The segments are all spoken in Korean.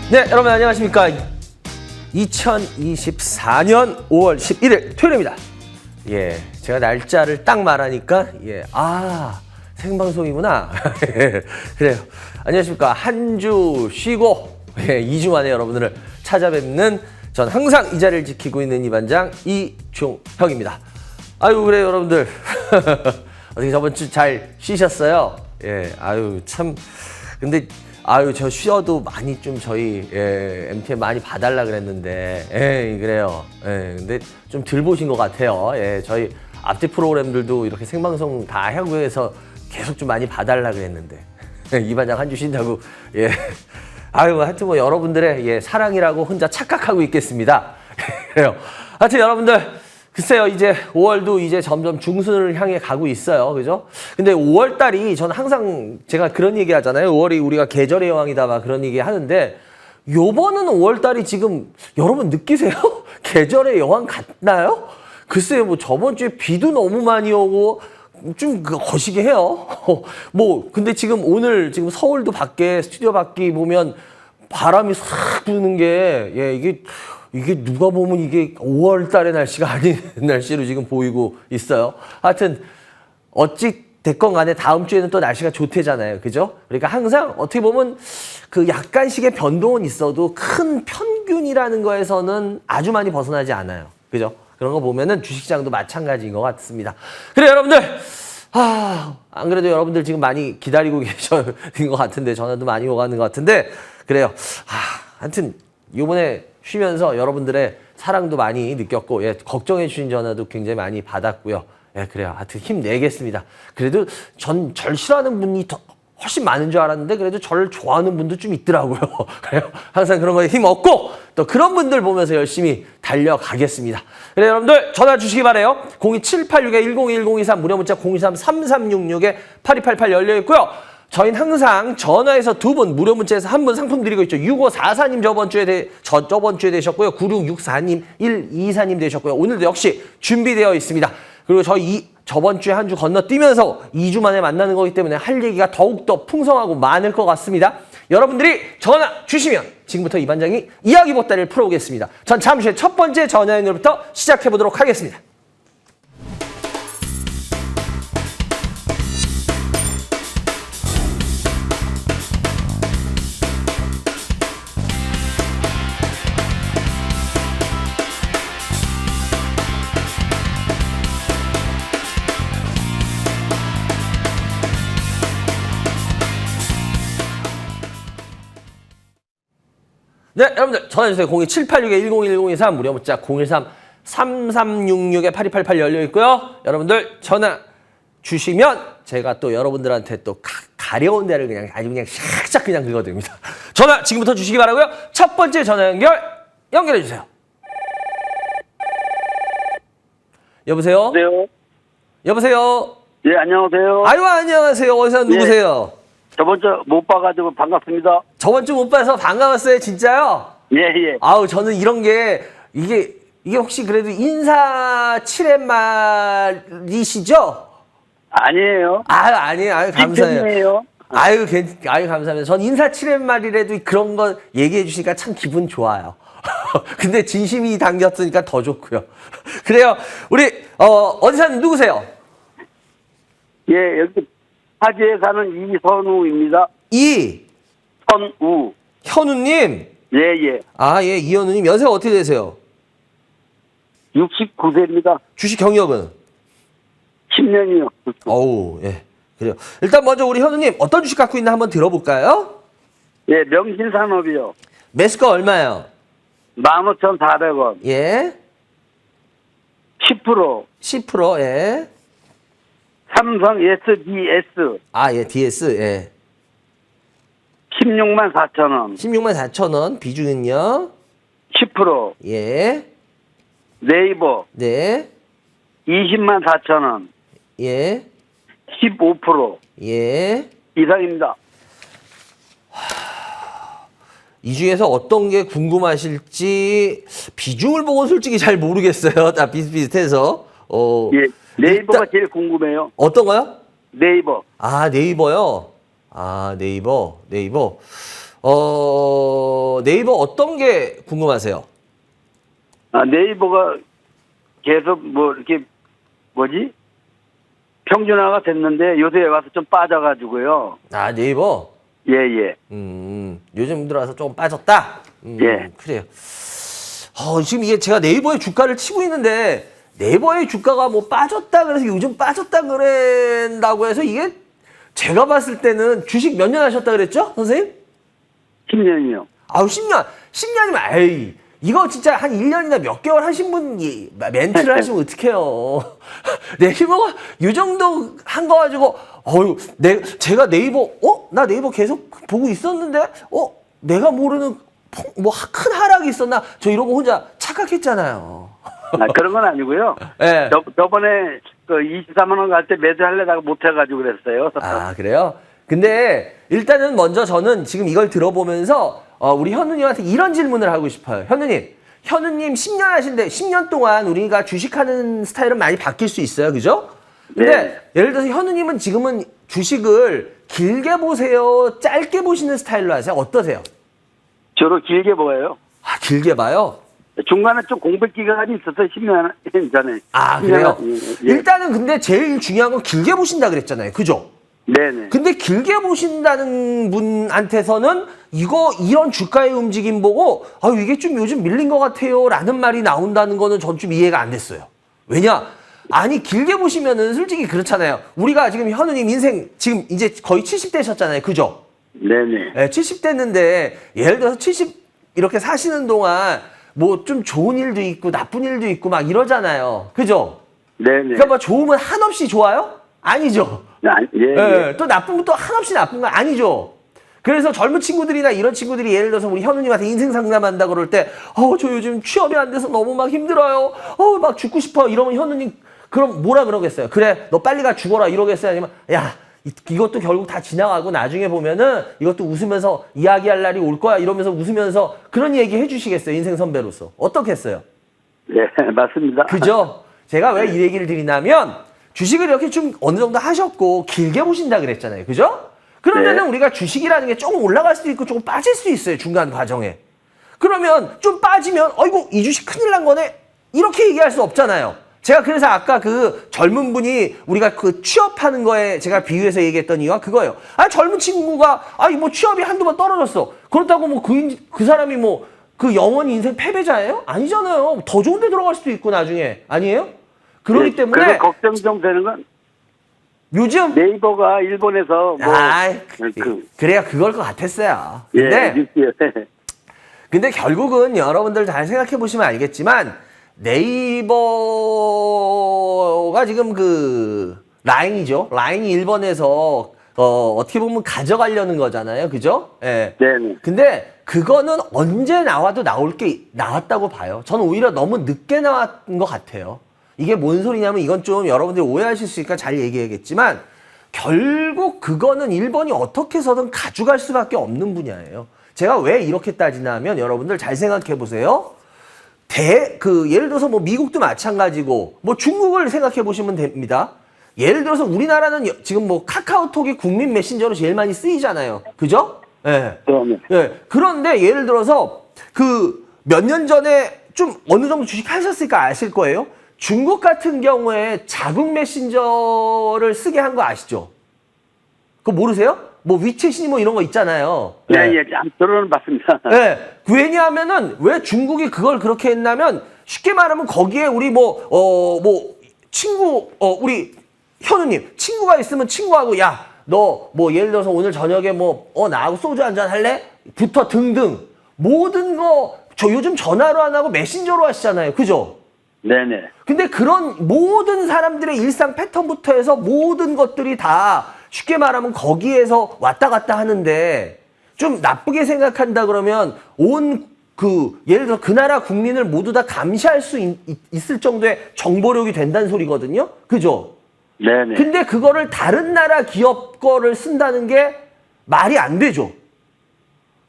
네, 여러분 안녕하십니까. 2024년 5월 11일 토요일입니다. 예, 제가 날짜를 딱 말하니까 생방송이구나. 그래요. 안녕하십니까. 한 주 쉬고 2주 만에 여러분들을 찾아뵙는 전 항상 이 자리를 지키고 있는 이 반장 이종혁입니다. 아유, 그래요, 여러분들. 어떻게 저번 주 잘 쉬셨어요? 예, 아유, 참. 근데, 저 쉬어도 많이 좀 저희, MTM 많이 봐달라 그랬는데, 그래요. 근데 좀 덜 보신 것 같아요. 저희 앞뒤 프로그램들도 이렇게 생방송 다 하고 해서 계속 좀 많이 봐달라 그랬는데, 이 반장 한 주 쉰다고, 하여튼 뭐 여러분들의 사랑이라고 혼자 착각하고 있겠습니다. 그래요. 하여튼 여러분들, 글쎄요, 이제 5월도 이제 점점 중순을 향해 가고 있어요. 그죠? 근데 5월 달이 저는 항상 제가 그런 얘기 하잖아요. 5월이 우리가 계절의 여왕이다 막 그런 얘기 하는데 요번은 5월 달이 지금 여러분 느끼세요? 계절의 여왕 같나요? 글쎄요, 뭐 저번 주에 비도 너무 많이 오고 좀 거시기 해요. 근데 지금 오늘 지금 서울도 밖에 스튜디오 밖에 보면 바람이 싹 부는 게 이게 누가 보면 이게 5월 달의 날씨가 아닌 날씨로 지금 보이고 있어요. 하여튼 어찌 됐건 간에 다음 주에는 또 날씨가 좋대잖아요. 그죠? 그러니까 항상 어떻게 보면 그 약간씩의 변동은 있어도 큰 평균이라는 거에서는 아주 많이 벗어나지 않아요. 그죠? 그런 거 보면은 주식시장도 마찬가지인 것 같습니다. 그래, 여러분들. 안 그래도 여러분들 지금 많이 기다리고 계신 것 같은데, 전화도 많이 오가는 것 같은데, 그래요. 하여튼, 요번에 쉬면서 여러분들의 사랑도 많이 느꼈고, 걱정해 주신 전화도 굉장히 많이 받았고요. 그래요. 하여튼 힘내겠습니다. 그래도 절 싫어하는 분이 훨씬 많은 줄 알았는데, 그래도 저를 좋아하는 분도 좀 있더라고요. 그래요. 항상 그런 거에 힘 얻고, 또 그런 분들 보면서 열심히 달려가겠습니다. 그래, 여러분들 전화 주시기 바라요. 02786-101023 무료 문자 023-3366-8288 열려 있고요. 저희는 항상 전화해서 2분, 무료 문자에서 1분 상품 드리고 있죠. 6544님 저번 주에 되셨고요. 9664님, 124님 되셨고요. 오늘도 역시 준비되어 있습니다. 그리고 저희 저번 주에 한 주 건너뛰면서 2주 만에 만나는 거기 때문에 할 얘기가 더욱더 풍성하고 많을 것 같습니다. 여러분들이 전화 주시면 지금부터 이 반장이 이야기 보따리를 풀어보겠습니다. 전 잠시 후에 첫 번째 전화 연결부터 시작해보도록 하겠습니다. 네, 여러분들 전화주세요. 02786-101023 무료 문자 013-3366-8288 열려 있고요. 여러분들 전화 주시면 제가 또 여러분들한테 또 가려운 데를 그냥 아주 그냥 샥샥 그냥 긁어드립니다. 전화 지금부터 주시기 바라고요. 첫 번째 전화 연결해 주세요. 여보세요? 네. 여보세요? 예, 안녕하세요. 아유, 안녕하세요. 어디서 누구세요? 저번 주 못 봐가지고 반갑습니다. 저번 주 못 봐서 반가웠어요, 진짜요? 예. 아우, 저는 이런 게, 이게 혹시 그래도 인사 7회말이시죠? 아니에요. 아니에요. 감사해요. 팬이에요. 아유, 감사합니다. 전 인사 7회말이라도 그런 거 얘기해 주시니까 참 기분 좋아요. 근데 진심이 담겼으니까 더 좋고요. 그래요. 우리, 어디 사는 누구세요? 예, 여기 파주에 사는 이선우입니다. 선우. 현우님? 예. 이현우님. 연세가 어떻게 되세요? 69세입니다. 주식 경력은? 10년이요. 어우, 그래요. 일단 먼저 우리 현우님, 어떤 주식 갖고 있나 한번 들어볼까요? 예, 명신산업이요. 매수가 얼마예요? 15,400원. 예. 10%. 10%, 예. 삼성 SDS. DS, 164,000원. 164,000원. 비중은요? 10%. 예. 네이버. 네. 204,000원. 예. 15%. 예. 이상입니다. 이 중에서 어떤 게 궁금하실지 비중을 보고는 솔직히 잘 모르겠어요. 다 비슷비슷해서. 예. 네이버가 일단, 제일 궁금해요. 어떤 거요? 네이버. 네이버요? 네이버. 네이버 어떤 게 궁금하세요? 네이버가 계속 뭐 이렇게 뭐지? 평준화가 됐는데 요새 와서 좀 빠져가지고요. 아, 네이버? 예, 예. 요즘 들어와서 좀 빠졌다? 예. 그래요. 지금 이게 제가 네이버의 주가를 치고 있는데, 네이버의 주가가 뭐 빠졌다 그래서 요즘 빠졌다 그런다고 해서 이게 제가 봤을 때는 주식 몇 년 하셨다 그랬죠? 선생님? 10년이요. 아우, 10년. 10년이면, 에이. 이거 진짜 한 1년이나 몇 개월 하신 분이 멘트를 하시면 어떡해요. 네이버가 요 정도 한 거 가지고, 제가 네이버, 나 네이버 계속 보고 있었는데, 내가 모르는 뭐 큰 하락이 있었나? 저 이러고 혼자 착각했잖아요. 그런 건 아니고요. 네. 저번에 그 24만 원 갈 때 매수하려다가 못 해가지고 그랬어요. 아, 그래요? 근데 일단은 먼저 저는 지금 이걸 들어보면서 우리 현우님한테 이런 질문을 하고 싶어요. 현우님 10년 하신데 10년 동안 우리가 주식하는 스타일은 많이 바뀔 수 있어요. 그죠? 근데 네. 예를 들어서 현우님은 지금은 주식을 길게 보세요? 짧게 보시는 스타일로 하세요? 어떠세요? 주로 길게 보여요. 아, 길게 봐요? 중간에 좀 공백 기간이 있었어요. 10년 전에. 아, 10년 그래요? 예. 일단은 근데 제일 중요한 건 길게 보신다 그랬잖아요. 그죠? 네네. 근데 길게 보신다는 분한테서는 이런 주가의 움직임 보고 이게 좀 요즘 밀린 것 같아요 라는 말이 나온다는 거는 전 좀 이해가 안 됐어요. 왜냐? 아니, 길게 보시면은 솔직히 그렇잖아요. 우리가 지금 현우님 인생 지금 이제 거의 70대셨잖아요. 그죠? 네네. 네, 70대였는데 예를 들어서 70 이렇게 사시는 동안 뭐 좀 좋은 일도 있고 나쁜 일도 있고 막 이러잖아요. 그죠? 네네. 그러니까 뭐 좋으면 한없이 좋아요? 아니죠. 예, 예, 또 나쁘면 또 한없이 나쁜 거 아니죠. 그래서 젊은 친구들이나 이런 친구들이 예를 들어서 우리 현우님한테 인생 상담한다 그럴 때, 저 요즘 취업이 안 돼서 너무 막 힘들어요. 막 죽고 싶어. 이러면 현우님, 그럼 뭐라 그러겠어요? 그래, 너 빨리 가 죽어라. 이러겠어요? 아니면, 야, 이것도 결국 다 지나가고 나중에 보면은 이것도 웃으면서 이야기할 날이 올 거야. 이러면서 웃으면서 그런 얘기 해주시겠어요? 인생 선배로서. 어떻겠어요? 네, 맞습니다. 그죠? 제가 왜 이 얘기를 드리냐면, 주식을 이렇게 좀 어느 정도 하셨고 길게 보신다 그랬잖아요. 그죠? 그러면은 네. 우리가 주식이라는 게 조금 올라갈 수도 있고 조금 빠질 수도 있어요. 중간 과정에. 그러면 좀 빠지면 어이구 이 주식 큰일 난 거네. 이렇게 얘기할 수 없잖아요. 제가 그래서 아까 그 젊은 분이 우리가 그 취업하는 거에 제가 비유해서 얘기했던 이유가 그거예요. 젊은 친구가 뭐 취업이 한두 번 떨어졌어. 그렇다고 뭐 그 사람이 뭐 그 영원히 인생 패배자예요? 아니잖아요. 더 좋은 데 들어갈 수도 있고 나중에. 아니에요? 그렇기 네, 때문에 그래서 걱정 좀 되는 건 요즘 네이버가 일본에서 뭐 그래야 그걸 것 같았어요. 예, 근데 결국은 여러분들 잘 생각해 보시면 알겠지만 네이버가 지금 그 라인이죠. 라인이 일본에서 어떻게 보면 가져가려는 거잖아요. 그죠? 예. 네. 근데 그거는 언제 나와도 나올 게 나왔다고 봐요. 저는 오히려 너무 늦게 나왔던 것 같아요. 이게 뭔 소리냐면 이건 좀 여러분들이 오해하실 수 있으니까 잘 얘기하겠지만 결국 그거는 일본이 어떻게 해서든 가져갈 수밖에 없는 분야예요. 제가 왜 이렇게 따지냐면 여러분들 잘 생각해 보세요. 예를 들어서 뭐 미국도 마찬가지고 뭐 중국을 생각해 보시면 됩니다. 예를 들어서 우리나라는 지금 뭐 카카오톡이 국민 메신저로 제일 많이 쓰이잖아요. 그죠? 예. 예. 그런데 예를 들어서 그 몇 년 전에 좀 어느 정도 주식 하셨으니까 아실 거예요. 중국 같은 경우에 자국 메신저를 쓰게 한 거 아시죠? 그거 모르세요? 뭐 위챗이니 뭐 이런 거 있잖아요. 예, 들어는 봤습니다. 예. 왜냐하면은 왜 중국이 그걸 그렇게 했냐면 쉽게 말하면 거기에 우리 친구, 우리 현우님 친구가 있으면 친구하고 야, 너 뭐 예를 들어서 오늘 저녁에 나하고 소주 한잔 할래? 부터 등등 모든 거 저 요즘 전화로 안 하고 메신저로 하시잖아요. 그죠? 네네. 근데 그런 모든 사람들의 일상 패턴부터 해서 모든 것들이 다 쉽게 말하면 거기에서 왔다 갔다 하는데 좀 나쁘게 생각한다 그러면 예를 들어 그 나라 국민을 모두 다 감시할 수 있을 정도의 정보력이 된다는 소리거든요. 그죠? 네네. 근데 그거를 다른 나라 기업 거를 쓴다는 게 말이 안 되죠.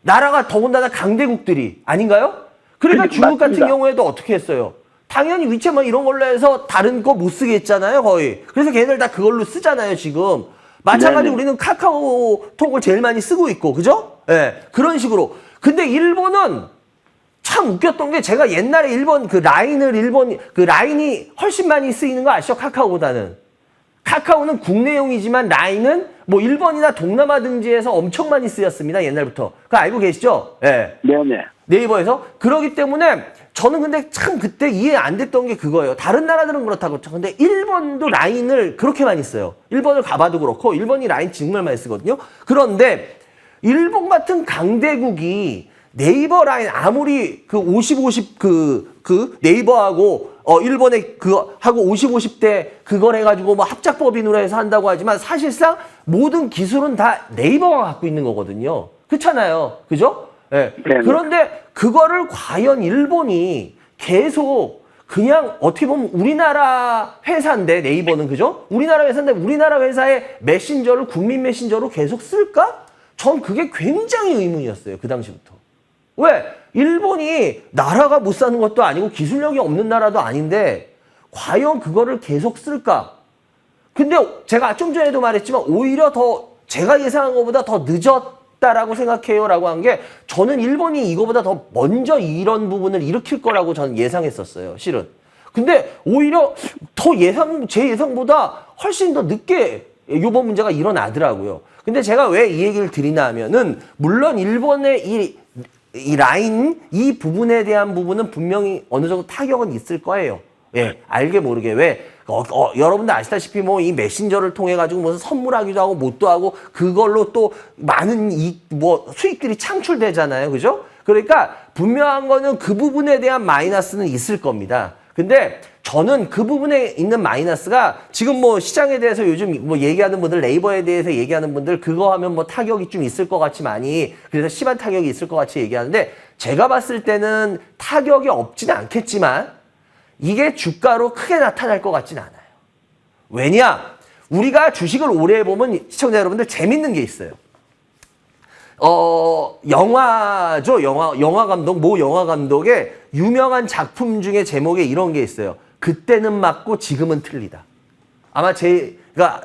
나라가 더군다나 강대국들이 아닌가요? 그러니까 중국 같은 경우에도 어떻게 했어요? 당연히 위챗 뭐 이런 걸로 해서 다른 거 못 쓰게 했잖아요, 거의. 그래서 걔네들 다 그걸로 쓰잖아요, 지금. 마찬가지로 우리는 카카오톡을 제일 많이 쓰고 있고, 그죠? 예, 그런 식으로. 근데 일본은 참 웃겼던 게 제가 옛날에 일본 그 라인이 훨씬 많이 쓰이는 거 아시죠? 카카오보다는. 카카오는 국내용이지만 라인은 뭐 일본이나 동남아 등지에서 엄청 많이 쓰였습니다. 옛날부터. 그거 알고 계시죠? 예. 네네. 네이버에서. 그러기 때문에 저는 근데 참 그때 이해 안 됐던 게 그거예요. 다른 나라들은 그렇다고. 근데 일본도 라인을 그렇게 많이 써요. 일본을 가봐도 그렇고 일본이 라인 정말 많이 쓰거든요. 그런데 일본 같은 강대국이 네이버 라인 아무리 그 50-50 그 네이버하고 일본의 하고 50-50대 그걸 해가지고 뭐 합작법인으로 해서 한다고 하지만 사실상 모든 기술은 다 네이버가 갖고 있는 거거든요. 그렇잖아요. 그죠? 예. 네네. 그런데 그거를 과연 일본이 계속 그냥 어떻게 보면 우리나라 회사인데 네이버는 그죠? 우리나라 회사인데 우리나라 회사의 메신저를 국민 메신저로 계속 쓸까? 전 그게 굉장히 의문이었어요. 그 당시부터. 왜? 일본이 나라가 못 사는 것도 아니고 기술력이 없는 나라도 아닌데 과연 그거를 계속 쓸까? 근데 제가 좀 전에도 말했지만 오히려 더 제가 예상한 것보다 더 늦었다라고 생각해요 라고 한 게 저는 일본이 이거보다 더 먼저 이런 부분을 일으킬 거라고 저는 예상했었어요. 실은. 근데 오히려 더 제 예상보다 훨씬 더 늦게 이번 문제가 일어나더라고요. 근데 제가 왜 이 얘기를 드리나 하면은 물론 일본의 이 라인 이 부분에 대한 부분은 분명히 어느 정도 타격은 있을 거예요. 예, 알게 모르게 왜 여러분들 아시다시피 뭐 이 메신저를 통해 가지고 무슨 선물하기도 하고 뭣도 하고 그걸로 또 많은 수익들이 창출되잖아요, 그죠? 그러니까 분명한 거는 그 부분에 대한 마이너스는 있을 겁니다. 근데 저는 그 부분에 있는 마이너스가 지금 뭐 시장에 대해서 요즘 뭐 얘기하는 분들 네이버에 대해서 얘기하는 분들 그거 하면 뭐 타격이 좀 있을 것 같이 많이 그래서 심한 타격이 있을 것 같이 얘기하는데 제가 봤을 때는 타격이 없지는 않겠지만 이게 주가로 크게 나타날 것 같진 않아요. 왜냐? 우리가 주식을 오래 해보면 시청자 여러분들 재밌는 게 있어요. 영화죠. 영화 감독, 모 영화 감독의 유명한 작품 중에 제목에 이런 게 있어요. 그때는 맞고 지금은 틀리다. 아마 제가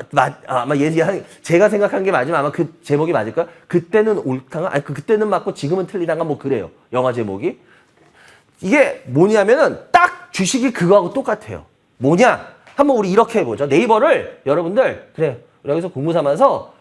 생각한 게 맞으면 아마 그 제목이 맞을까요? 그때는 옳다가 아니 그때는 맞고 지금은 틀리다가 뭐 그래요. 영화 제목이. 이게 뭐냐면은 딱 주식이 그거하고 똑같아요. 뭐냐? 한번 우리 이렇게 해보죠. 네이버를 여러분들 그래 여기서 공부 삼아서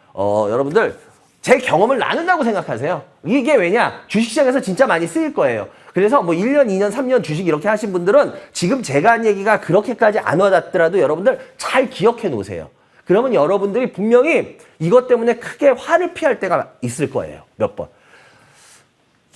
여러분들 제 경험을 나눈다고 생각하세요. 이게 왜냐? 주식시장에서 진짜 많이 쓰일 거예요. 그래서 뭐 1년, 2년, 3년 주식 이렇게 하신 분들은 지금 제가 한 얘기가 그렇게까지 안 와닿더라도 여러분들 잘 기억해 놓으세요. 그러면 여러분들이 분명히 이것 때문에 크게 화를 피할 때가 있을 거예요. 몇 번.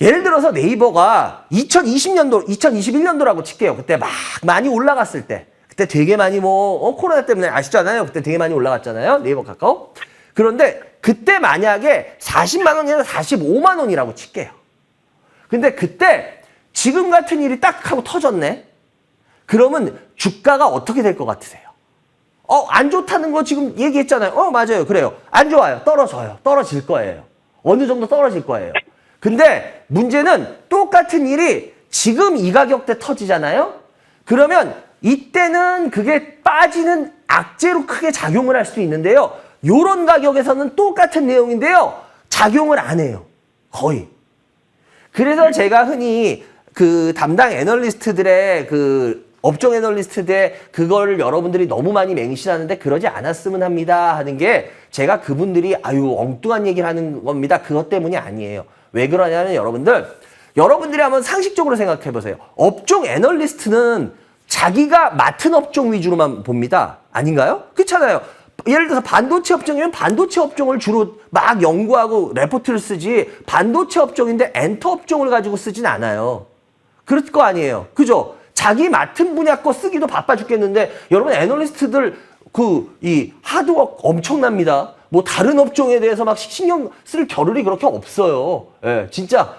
예를 들어서 네이버가 2020년도, 2021년도라고 칠게요. 그때 막 많이 올라갔을 때. 그때 되게 많이 코로나 때문에 아시잖아요. 그때 되게 많이 올라갔잖아요. 네이버 카카오. 그런데 그때 만약에 40만 원이나 45만 원이라고 칠게요. 근데 그때 지금 같은 일이 딱 하고 터졌네. 그러면 주가가 어떻게 될 것 같으세요? 안 좋다는 거 지금 얘기했잖아요. 맞아요. 그래요. 안 좋아요. 떨어져요. 떨어질 거예요. 어느 정도 떨어질 거예요. 근데 문제는 똑같은 일이 지금 이 가격대 터지잖아요. 그러면 이때는 그게 빠지는 악재로 크게 작용을 할 수 있는데요. 요런 가격에서는 똑같은 내용인데요. 작용을 안 해요. 거의. 그래서 제가 흔히 그 담당 애널리스트들의 그 업종 애널리스트들의 그거를 여러분들이 너무 많이 맹신하는데 그러지 않았으면 합니다 하는 게 제가 그분들이 엉뚱한 얘기를 하는 겁니다. 그것 때문이 아니에요. 왜 그러냐면 여러분들이 한번 상식적으로 생각해 보세요. 업종 애널리스트는 자기가 맡은 업종 위주로만 봅니다. 아닌가요? 그렇잖아요. 예를 들어서 반도체 업종이면 반도체 업종을 주로 막 연구하고 레포트를 쓰지 반도체 업종인데 엔터 업종을 가지고 쓰진 않아요. 그럴 거 아니에요. 그죠? 자기 맡은 분야 거 쓰기도 바빠 죽겠는데 여러분 애널리스트들 이 하드워크 엄청납니다. 뭐 다른 업종에 대해서 막 신경 쓸 겨를이 그렇게 없어요. 예, 진짜.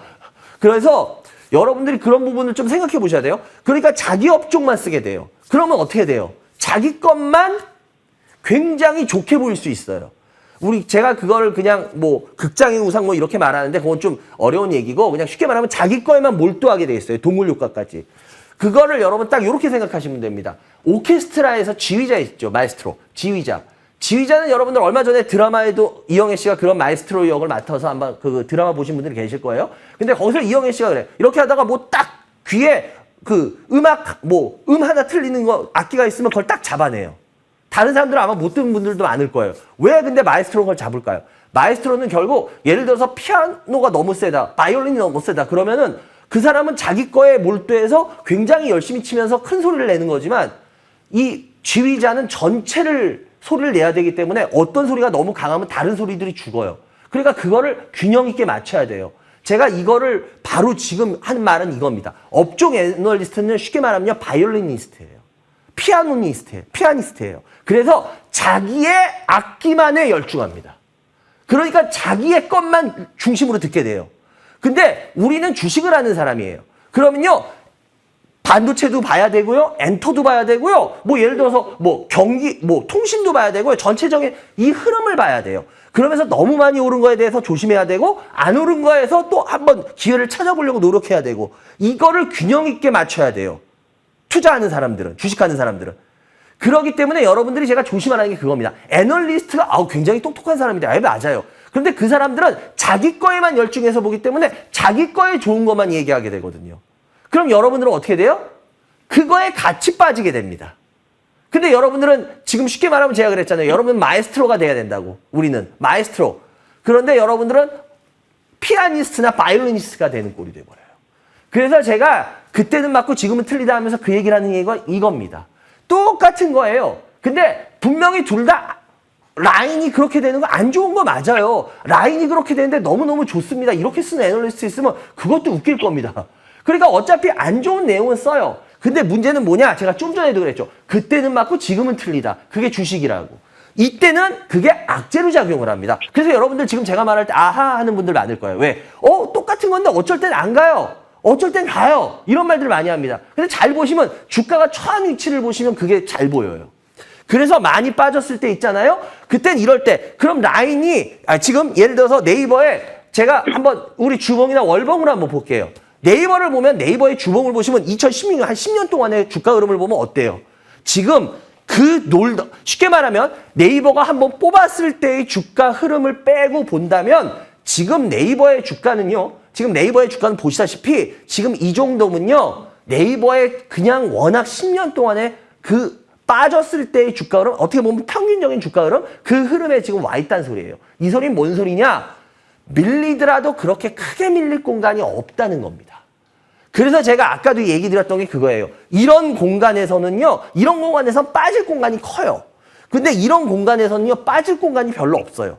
그래서 여러분들이 그런 부분을 좀 생각해 보셔야 돼요. 그러니까 자기 업종만 쓰게 돼요. 그러면 어떻게 돼요? 자기 것만 굉장히 좋게 보일 수 있어요. 제가 그거를 그냥 뭐 극장의 우상 뭐 이렇게 말하는데 그건 좀 어려운 얘기고 그냥 쉽게 말하면 자기 거에만 몰두하게 돼 있어요. 동물 효과까지. 그거를 여러분 딱 이렇게 생각하시면 됩니다. 오케스트라에서 지휘자 있죠. 마에스트로. 지휘자. 지휘자는 여러분들 얼마 전에 드라마에도 이영애 씨가 그런 마에스트로 역을 맡아서 한번 그 드라마 보신 분들이 계실 거예요. 근데 거기서 이영애 씨가 그래. 이렇게 하다가 뭐 딱 귀에 그 음악, 뭐 하나 틀리는 거 악기가 있으면 그걸 딱 잡아내요. 다른 사람들은 아마 못 듣는 분들도 많을 거예요. 왜 근데 마에스트로가 그걸 잡을까요? 마에스트로는 결국 예를 들어서 피아노가 너무 세다, 바이올린이 너무 세다 그러면은 그 사람은 자기 거에 몰두해서 굉장히 열심히 치면서 큰 소리를 내는 거지만 이 지휘자는 전체를 소리를 내야 되기 때문에 어떤 소리가 너무 강하면 다른 소리들이 죽어요. 그러니까 그거를 균형 있게 맞춰야 돼요. 제가 이거를 바로 지금 하는 말은 이겁니다. 업종 애널리스트는 쉽게 말하면 바이올리니스트예요. 피아니스트예요. 그래서 자기의 악기만에 열중합니다. 그러니까 자기의 것만 중심으로 듣게 돼요. 근데 우리는 주식을 하는 사람이에요. 그러면요. 반도체도 봐야 되고요. 엔터도 봐야 되고요. 뭐 예를 들어서 뭐 경기, 뭐 통신도 봐야 되고요. 전체적인 이 흐름을 봐야 돼요. 그러면서 너무 많이 오른 거에 대해서 조심해야 되고 안 오른 거에서 또 한번 기회를 찾아보려고 노력해야 되고 이거를 균형 있게 맞춰야 돼요. 투자하는 사람들은, 주식하는 사람들은. 그렇기 때문에 여러분들이 제가 조심하라는 게 그겁니다. 애널리스트가 굉장히 똑똑한 사람이다. 맞아요. 그런데 그 사람들은 자기 거에만 열중해서 보기 때문에 자기 거에 좋은 것만 얘기하게 되거든요. 그럼 여러분들은 어떻게 돼요? 그거에 같이 빠지게 됩니다. 근데 여러분들은 지금 쉽게 말하면 제가 그랬잖아요. 여러분은 마에스트로가 돼야 된다고. 우리는 마에스트로. 그런데 여러분들은 피아니스트나 바이올리니스트가 되는 꼴이 돼버려요. 그래서 제가 그때는 맞고 지금은 틀리다 하면서 그 얘기를 하는 얘기가 이겁니다. 똑같은 거예요. 근데 분명히 둘 다 라인이 그렇게 되는 거 안 좋은 거 맞아요. 라인이 그렇게 되는데 너무너무 좋습니다. 이렇게 쓰는 애널리스트 있으면 그것도 웃길 겁니다. 그러니까 어차피 안 좋은 내용은 써요. 근데 문제는 뭐냐? 제가 좀 전에도 그랬죠. 그때는 맞고 지금은 틀리다. 그게 주식이라고. 이때는 그게 악재로 작용을 합니다. 그래서 여러분들 지금 제가 말할 때 아하 하는 분들 많을 거예요. 왜? 똑같은 건데 어쩔 땐 안 가요. 어쩔 땐 가요. 이런 말들 많이 합니다. 근데 잘 보시면 주가가 처한 위치를 보시면 그게 잘 보여요. 그래서 많이 빠졌을 때 있잖아요. 그땐 이럴 때 그럼 라인이 지금 예를 들어서 네이버에 제가 한번 우리 주봉이나 월봉을 한번 볼게요. 네이버를 보면 네이버의 주봉을 보시면 2016년 한 10년 동안의 주가 흐름을 보면 어때요? 지금 쉽게 말하면 네이버가 한번 뽑았을 때의 주가 흐름을 빼고 본다면 지금 네이버의 주가는요. 지금 네이버의 주가는 보시다시피 지금 이 정도면요. 네이버의 그냥 워낙 10년 동안의 그 빠졌을 때의 주가 흐름 어떻게 보면 평균적인 주가 흐름 그 흐름에 지금 와 있다는 소리예요. 이 소리는 뭔 소리냐? 밀리더라도 그렇게 크게 밀릴 공간이 없다는 겁니다. 그래서 제가 아까도 얘기 드렸던 게 그거예요. 이런 공간에서는요. 이런 공간에서 빠질 공간이 커요. 근데 이런 공간에서는요. 빠질 공간이 별로 없어요.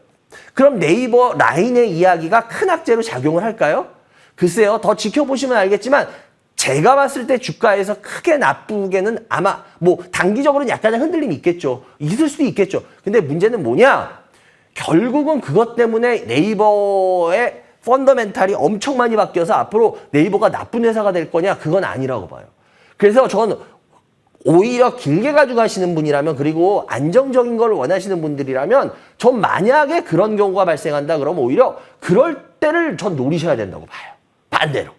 그럼 네이버 라인의 이야기가 큰 악재로 작용을 할까요? 글쎄요. 더 지켜보시면 알겠지만 제가 봤을 때 주가에서 크게 나쁘게는 아마 뭐 단기적으로는 약간의 흔들림이 있겠죠. 있을 수도 있겠죠. 근데 문제는 뭐냐? 결국은 그것 때문에 네이버의 펀더멘탈이 엄청 많이 바뀌어서 앞으로 네이버가 나쁜 회사가 될 거냐? 그건 아니라고 봐요. 그래서 저는 오히려 길게 가져가시는 분이라면 그리고 안정적인 걸 원하시는 분들이라면 전 만약에 그런 경우가 발생한다 그러면 오히려 그럴 때를 전 노리셔야 된다고 봐요. 반대로.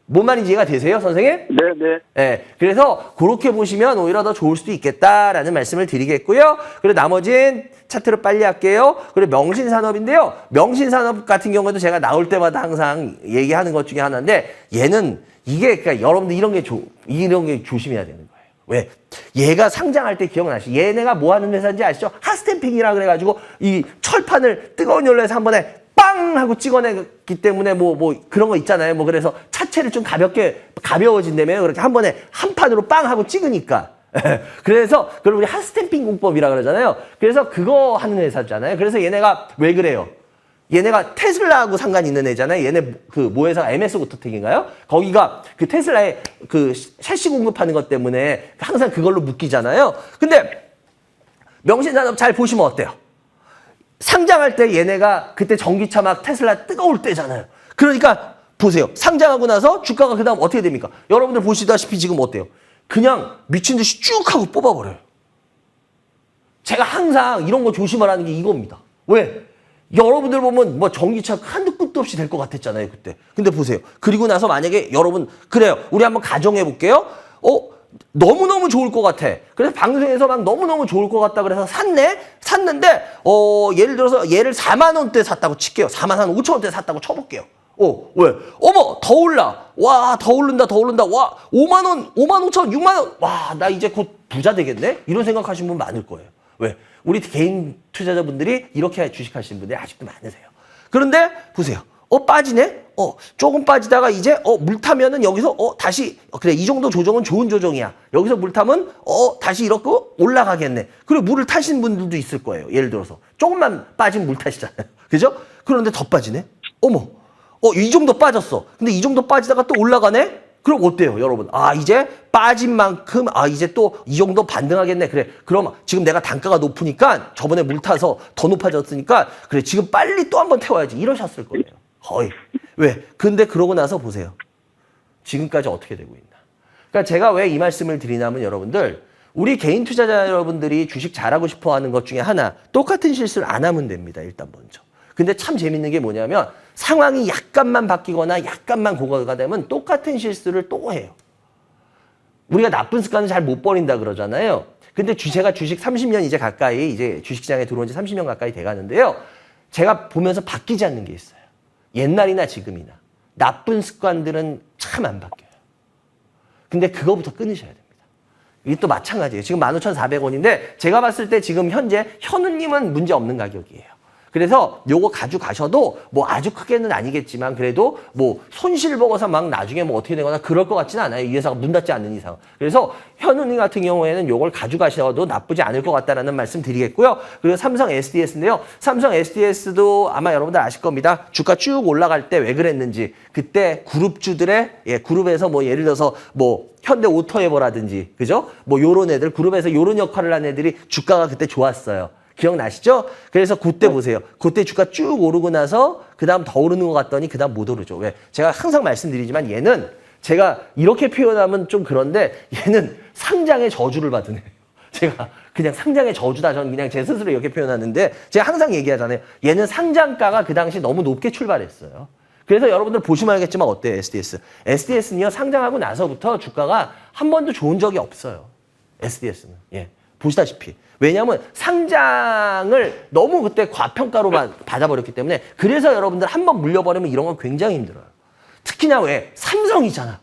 뭔 말인지 이해가 되세요, 선생님? 네네. 네, 그래서 그렇게 보시면 오히려 더 좋을 수도 있겠다라는 말씀을 드리겠고요. 그리고 나머지는 차트를 빨리 할게요. 그리고 명신산업인데요. 명신산업 같은 경우도 제가 나올 때마다 항상 얘기하는 것 중에 하나인데 얘는 이게 그러니까 여러분들 이런 게 조심해야 되는 거예요. 왜? 얘가 상장할 때 기억나시죠? 얘네가 뭐 하는 회사인지 아시죠? 핫스탬핑이라 그래가지고 이 철판을 뜨거운 열로해서 한 번에 빵 하고 찍어내기 때문에 뭐 그런 거 있잖아요. 뭐 그래서 차체를 좀 가벼워진다며 그렇게 한 번에 한 판으로 빵 하고 찍으니까. 그래서 그걸 우리 핫스탬핑 공법이라 그러잖아요. 그래서 그거 하는 회사잖아요. 그래서 얘네가 왜 그래요? 얘네가 테슬라하고 상관 있는 애잖아요. 얘네 그 뭐 회사 MS 오토텍인가요? 거기가 그 테슬라의 그 샤시 공급하는 것 때문에 항상 그걸로 묶이잖아요. 근데 명신산업 잘 보시면 어때요? 상장할 때 얘네가 그때 전기차 막 테슬라 뜨거울 때잖아요. 그러니까 보세요. 상장하고 나서 주가가 그다음 어떻게 됩니까? 여러분들 보시다시피 지금 어때요? 그냥 미친 듯이 쭉 하고 뽑아버려요. 제가 항상 이런 거 조심하라는 게 이겁니다. 왜? 여러분들 보면 뭐 전기차 한도 끝도 없이 될 것 같았잖아요, 그때. 근데 보세요. 그리고 나서 만약에 여러분, 그래요. 우리 한번 가정해 볼게요. 너무너무 좋을 것 같아. 그래서 방송에서 막 너무너무 좋을 것 같다 그래서 샀는데, 예를 들어서 얘를 4만 원대 샀다고 칠게요. 4만 한 5천 원대 샀다고 쳐볼게요. 왜? 어머, 더 올라. 와, 더 오른다. 와, 5만 원, 5만 5천 원, 6만 원. 와, 나 이제 곧 부자 되겠네? 이런 생각하시는 분 많을 거예요. 왜? 우리 개인 투자자분들이 이렇게 주식하시는 분들이 아직도 많으세요. 그런데 보세요. 빠지네? 조금 빠지다가 이제, 물 타면은 여기서, 다시, 그래, 이 정도 조정은 좋은 조정이야. 여기서 물 타면, 다시 이렇게 올라가겠네. 그리고 물을 타신 분들도 있을 거예요. 예를 들어서. 조금만 빠지면 물 타시잖아요. 그죠? 그런데 더 빠지네? 어머, 이 정도 빠졌어. 근데 이 정도 빠지다가 또 올라가네? 그럼 어때요, 여러분? 이제 빠진 만큼, 이제 또 이 정도 반등하겠네. 그래, 그럼 지금 내가 단가가 높으니까 저번에 물 타서 더 높아졌으니까, 그래, 지금 빨리 또 한번 태워야지. 이러셨을 거예요. 거의. 왜? 근데 그러고 나서 보세요. 지금까지 어떻게 되고 있나. 그러니까 제가 왜 이 말씀을 드리냐면 여러분들, 우리 개인 투자자 여러분들이 주식 잘하고 싶어 하는 것 중에 하나, 똑같은 실수를 안 하면 됩니다. 일단 먼저. 근데 참 재밌는 게 뭐냐면 상황이 약간만 바뀌거나 약간만 고가가 되면 똑같은 실수를 또 해요. 우리가 나쁜 습관은 잘 못 버린다 그러잖아요. 근데 제가 주식 30년 이제 가까이, 이제 주식시장에 들어온 지 30년 가까이 돼 가는데요. 제가 보면서 바뀌지 않는 게 있어요. 옛날이나 지금이나. 나쁜 습관들은 참 안 바뀌어요. 근데 그거부터 끊으셔야 됩니다. 이게 또 마찬가지예요. 지금 15,400원인데 제가 봤을 때 지금 현재 현우님은 문제 없는 가격이에요. 그래서 요거 가져가셔도 뭐 아주 크게는 아니겠지만 그래도 뭐 손실 보고서 막 나중에 뭐 어떻게 되거나 그럴 것 같지는 않아요. 이 회사가 문 닫지 않는 이상. 그래서 현우님 같은 경우에는 요걸 가져가셔도 나쁘지 않을 것 같다라는 말씀 드리겠고요. 그리고 삼성 SDS인데요. 삼성 SDS도 아마 여러분들 아실 겁니다. 주가 쭉 올라갈 때 왜 그랬는지. 그때 그룹주들의 그룹에서 뭐 예를 들어서 뭐 현대 오토에버라든지 그죠? 뭐 요런 애들 그룹에서 요런 역할을 한 애들이 주가가 그때 좋았어요. 기억나시죠? 그래서 그때 보세요. 그때 주가 쭉 오르고 나서 그 다음 더 오르는 것 같더니 그 다음 못 오르죠. 왜? 제가 항상 말씀드리지만 얘는 제가 이렇게 표현하면 좀 그런데 얘는 상장의 저주를 받은 애예요. 제가 그냥 상장의 저주다. 저는 그냥 제 스스로 이렇게 표현하는데 제가 항상 얘기하잖아요. 얘는 상장가가 그 당시 너무 높게 출발했어요. 그래서 여러분들 보시면 알겠지만 어때요? SDS. SDS는요. 상장하고 나서부터 주가가 한 번도 좋은 적이 없어요. SDS는. 예. 보시다시피. 왜냐하면 상장을 너무 그때 과평가로 받아버렸기 때문에 그래서 여러분들 한번 물려버리면 이런 건 굉장히 힘들어요. 특히나 왜? 삼성이잖아.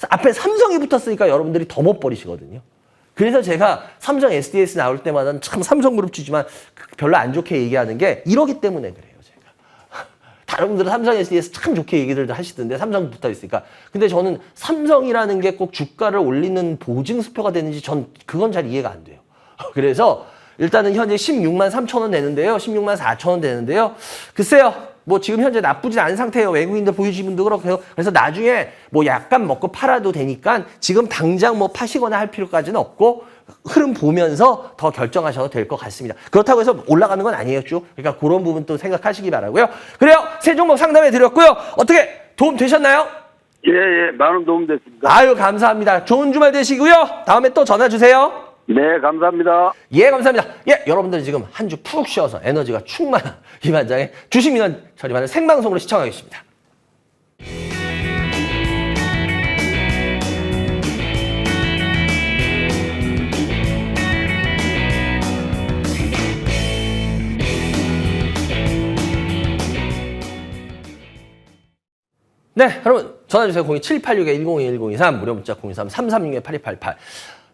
앞에 삼성이 붙었으니까 여러분들이 더 못 버리시거든요. 그래서 제가 삼성 SDS 나올 때마다 참 삼성그룹주지만 별로 안 좋게 얘기하는 게 이러기 때문에 그래요. 제가. 다른 분들은 삼성 SDS 참 좋게 얘기들 하시던데 삼성 붙어 있으니까. 근데 저는 삼성이라는 게 꼭 주가를 올리는 보증수표가 되는지 전 그건 잘 이해가 안 돼요. 그래서 일단은 현재 16만 3천 원 되는데요. 16만 4천 원 되는데요. 글쎄요. 뭐 지금 현재 나쁘진 않은 상태예요. 외국인들 보유지 분도 그렇고요. 그래서 나중에 뭐 약간 먹고 팔아도 되니까 지금 당장 뭐 파시거나 할 필요까지는 없고 흐름 보면서 더 결정하셔도 될 것 같습니다. 그렇다고 해서 올라가는 건 아니에요. 쭉. 그러니까 그런 부분 또 생각하시기 바라고요. 그래요. 세 종목 상담해 드렸고요. 어떻게 도움 되셨나요? 예, 많은 도움 됐습니다. 아유, 감사합니다. 좋은 주말 되시고요. 다음에 또 전화 주세요. 네, 감사합니다. 예, 감사합니다. 예, 여러분들 지금 한 주 푹 쉬어서 에너지가 충만한 이 반장의 주식민원 처리반을 생방송으로 시청하겠습니다. 네, 여러분 전화주세요. 02786-1021-1023 무료 문자 023-336-8288.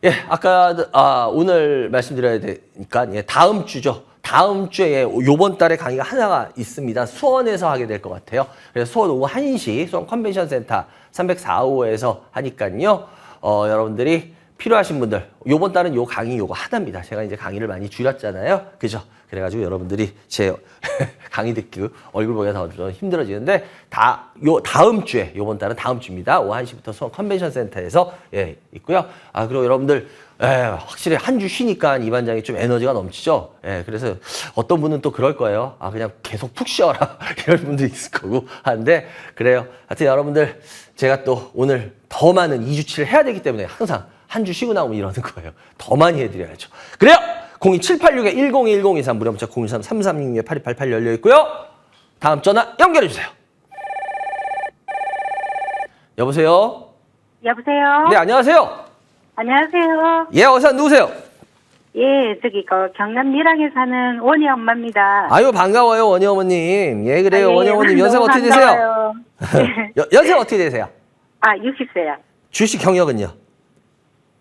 예, 아까 오늘 말씀드려야 되니까 다음 주죠. 다음 주에 요번 달에 강의가 하나가 있습니다. 수원에서 하게 될 것 같아요. 그래서 수원 오후 1시 수원 컨벤션 센터 304호에서 하니까요. 여러분들이 필요하신 분들 요번 달은 요 강의 요거 하나입니다. 제가 이제 강의를 많이 줄였잖아요. 그죠? 그래가지고 여러분들이 제 강의 듣기 얼굴 보기가 더 힘들어지는데 다음 주에 요번 달은 다음 주입니다. 오후 1시부터 수원 컨벤션 센터에서 있고요. 그리고 여러분들 확실히 한 주 쉬니까 이 반장이 좀 에너지가 넘치죠. 그래서 어떤 분은 또 그럴 거예요. 그냥 계속 푹 쉬어라 이런 분도 있을 거고 하는데 그래요. 하여튼 여러분들 제가 또 오늘 더 많은 2주치를 해야 되기 때문에 항상 한 주 쉬고 나오면 이러는 거예요. 더 많이 해드려야죠. 그래요. 02786-1021-1023 무료 문자 023-336-8288 열려 있고요. 다음 전화 연결해 주세요. 여보세요. 여보세요? 네, 안녕하세요. 안녕하세요. 예, 어서 누구세요? 예, 저기 경남 밀양에 사는 원희 엄마입니다. 아유, 반가워요, 원희 어머님. 예, 그래요, 아, 예, 원희 어머님. 연세가 너무 어떻게 되세요? 반가워요. 연세가 어떻게 되세요? 아, 60세요. 주식 경력은요?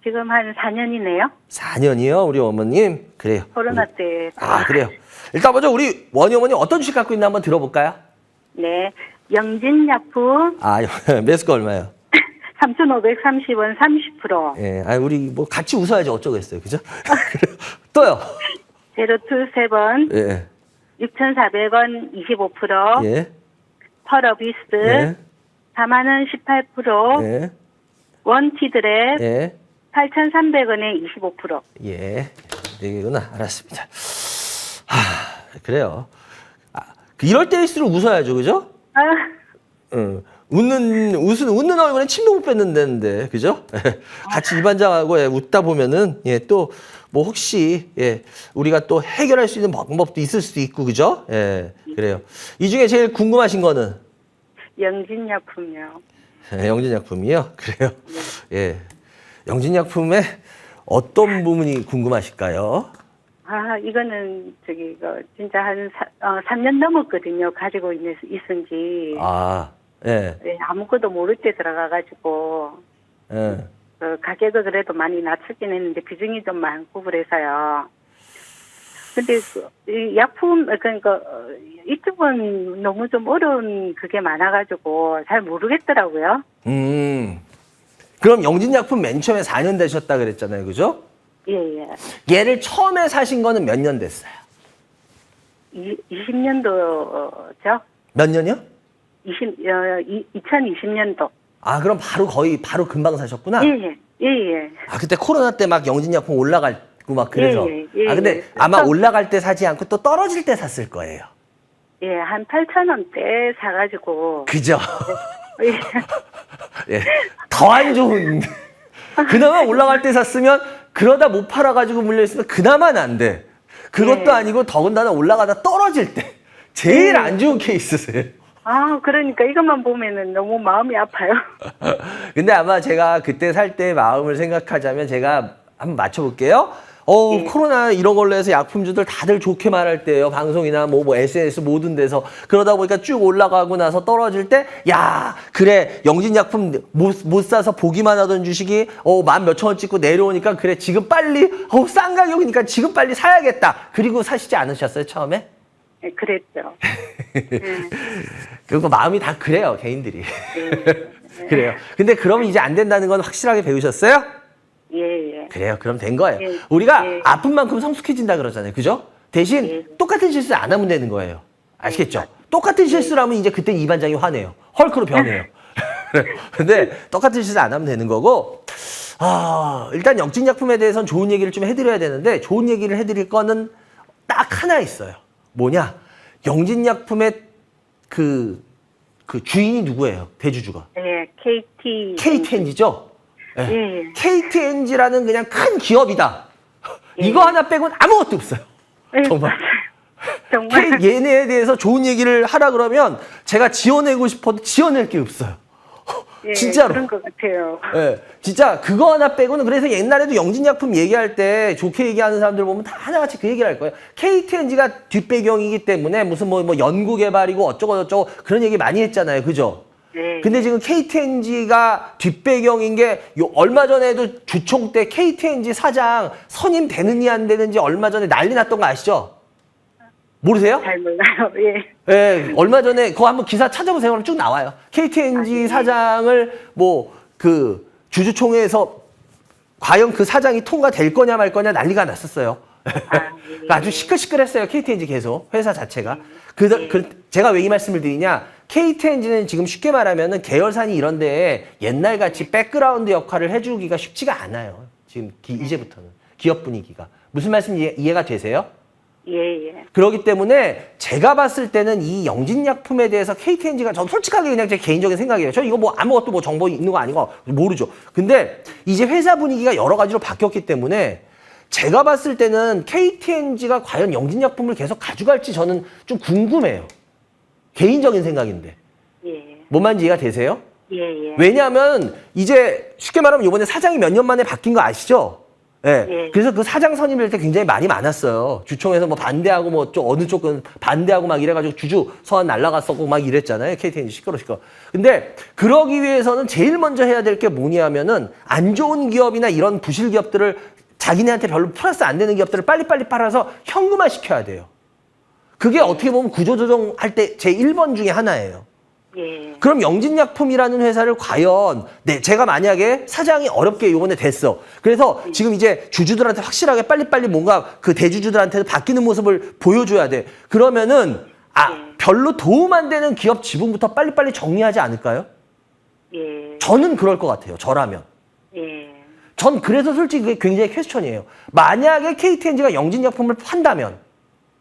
지금 한 4년이네요. 4년이요, 우리 어머님. 그래요. 코로나 때. 아, 그래요. 일단 먼저 우리 원희 어머님 어떤 주식 갖고 있나 한번 들어볼까요? 네. 영진약품 아, 매수가 얼마예요? 3,530원 30%. 예, 아, 우리 뭐 같이 웃어야지 어쩌겠어요, 그죠? 그래요. 또요. 제로투7 예, 6,400원 25%. 예, 펄어비스 예, 4만원 18%. 예, 원티드랩 예, 8,300원에 25%. 예. 네 개구나. 알았습니다. 그래요. 아, 이럴 때일수록 웃어야죠, 그죠? 아, 응. 웃는 얼굴에 침도 못 뱉는다는데, 그죠? 같이 이 반장하고 예, 웃다 보면은, 예, 또, 뭐, 혹시, 예, 우리가 또 해결할 수 있는 방법도 있을 수도 있고, 그죠? 예, 그래요. 이 중에 제일 궁금하신 거는? 영진약품이요. 예, 영진약품이요? 그래요. 예. 영진약품의 어떤 부분이 궁금하실까요? 아, 이거는 진짜 한 3년 넘었거든요. 가지고 있은 지. 아, 예, 네, 아무것도 모를 때 들어가가지고 예. 가격을 그래도 많이 낮추긴 했는데 비중이 좀 많고 그래서요. 근데 이 약품 그러니까 이쪽은 너무 좀 어려운 그게 많아가지고 잘 모르겠더라고요. 그럼 영진약품 맨 처음에 4년 되셨다 그랬잖아요, 그죠? 예예. 얘를 처음에 사신 거는 몇 년 됐어요? 20년도죠. 몇 년이요? 2020년도. 아, 그럼 바로 금방 사셨구나? 예예. 아, 그때 코로나 때 막 영진약품 올라가고 막 그래서. 예. 아, 근데 아마 올라갈 때 사지 않고 또 떨어질 때 샀을 거예요. 예, 한 8,000원대 사가지고. 그죠? 예. 예. 더 안 좋은. 그나마 올라갈 때 샀으면 그러다 못 팔아가지고 물려있으면 그나마는 안 돼. 그것도 예. 아니고 더군다나 올라가다 떨어질 때. 제일 안 좋은 케이스세요. 아, 그러니까 이것만 보면은 너무 마음이 아파요. 근데 아마 제가 그때 살 때 마음을 생각하자면 제가 한번 맞춰볼게요. 예. 코로나 이런 걸로 해서 약품주들 다들 좋게 말할 때예요. 방송이나 뭐 SNS 모든 데서. 그러다 보니까 쭉 올라가고 나서 떨어질 때, 야, 그래, 영진약품 못 사서 보기만 하던 주식이, 만 몇천 원 찍고 내려오니까, 그래, 지금 빨리, 싼 가격이니까 지금 빨리 사야겠다. 그리고 사시지 않으셨어요, 처음에? 네, 그랬죠. 그리고 마음이 다 그래요, 개인들이. 그래요. 근데 그러면 이제 안 된다는 건 확실하게 배우셨어요? 예. 그래요. 그럼 된 거예요. 예. 우리가 예. 아픈 만큼 성숙해진다 그러잖아요. 그죠? 대신 예. 똑같은 실수 안 하면 되는 거예요. 아시겠죠? 똑같은 실수를 하면 이제 그때 이 반장이 화내요. 헐크로 변해요. 근데 똑같은 실수 안 하면 되는 거고, 일단 영진약품에 대해서는 좋은 얘기를 좀 해드려야 되는데, 좋은 얘기를 해드릴 거는 딱 하나 있어요. 뭐냐? 영진약품의 그 주인이 누구예요? 대주주가. 예, KTNG죠? 예. KTNG라는 그냥 큰 기업이다. 이거 하나 빼고는 아무것도 없어요. 예, 정말. 맞아요. 정말. 얘네에 대해서 좋은 얘기를 하라 그러면 제가 지어내고 싶어도 지어낼 게 없어요. 예, 진짜로. 그런 것 같아요. 예, 진짜 그거 하나 빼고는. 그래서 옛날에도 영진약품 얘기할 때 좋게 얘기하는 사람들 보면 다 하나같이 그 얘기를 할 거예요. KTNG가 뒷배경이기 때문에 무슨 뭐 연구 개발이고 어쩌고 그런 얘기 많이 했잖아요. 그죠? 네. 근데 지금 KTNG가 뒷배경인 게 얼마 전에도 주총 때 KTNG 사장 선임 되느니 안 되는지 얼마 전에 난리 났던 거 아시죠? 모르세요? 잘 몰라요. 예. 예, 얼마 전에 그거 한번 기사 찾아보세요. 그럼 쭉 나와요. KTNG 사장을 주주총회에서 과연 그 사장이 통과될 거냐 말 거냐 난리가 났었어요. 그러니까 아주 시끌시끌했어요. KTNG 계속 회사 자체가. 제가 왜 이 말씀을 드리냐? KTNG는 지금 쉽게 말하면은 계열사니 이런 데에 옛날 같이 백그라운드 역할을 해주기가 쉽지가 않아요. 지금 이제부터는 기업 분위기가. 무슨 말씀 이해가 되세요? 예. 그렇기 때문에 제가 봤을 때는 이 영진약품에 대해서 KTNG가 전 솔직하게 그냥 제 개인적인 생각이에요. 저 이거 뭐 아무것도 뭐 정보 있는 거 아니고 모르죠. 근데 이제 회사 분위기가 여러 가지로 바뀌었기 때문에 제가 봤을 때는 KTNG가 과연 영진약품을 계속 가져갈지 저는 좀 궁금해요. 개인적인 생각인데. 예. 뭔 말인지 이해가 되세요? 예, 예. 왜냐하면 이제 쉽게 말하면 이번에 사장이 몇 년 만에 바뀐 거 아시죠? 예. 예. 그래서 그 사장 선임될 때 굉장히 말이 많았어요. 주총에서 뭐 반대하고 뭐 좀 어느 쪽은 반대하고 막 이래가지고 주주 서한 날라갔었고 막 이랬잖아요. KTNG 시끄러. 근데 그러기 위해서는 제일 먼저 해야 될 게 뭐냐면은 안 좋은 기업이나 이런 부실 기업들을 자기네한테 별로 플러스 안 되는 기업들을 빨리빨리 팔아서 현금화 시켜야 돼요. 그게 어떻게 보면 구조조정할 때 제 1번 중에 하나예요. 예. 그럼 영진약품이라는 회사를 과연 제가 만약에 사장이 어렵게 요번에 됐어. 그래서 지금 이제 주주들한테 확실하게 빨리빨리 뭔가 그 대주주들한테 바뀌는 모습을 보여줘야 돼. 그러면은 별로 도움 안 되는 기업 지분부터 빨리빨리 정리하지 않을까요? 예. 저는 그럴 것 같아요. 저라면. 예. 전 그래서 솔직히 그게 굉장히 퀘스천이에요. 만약에 KTNG가 영진약품을 판다면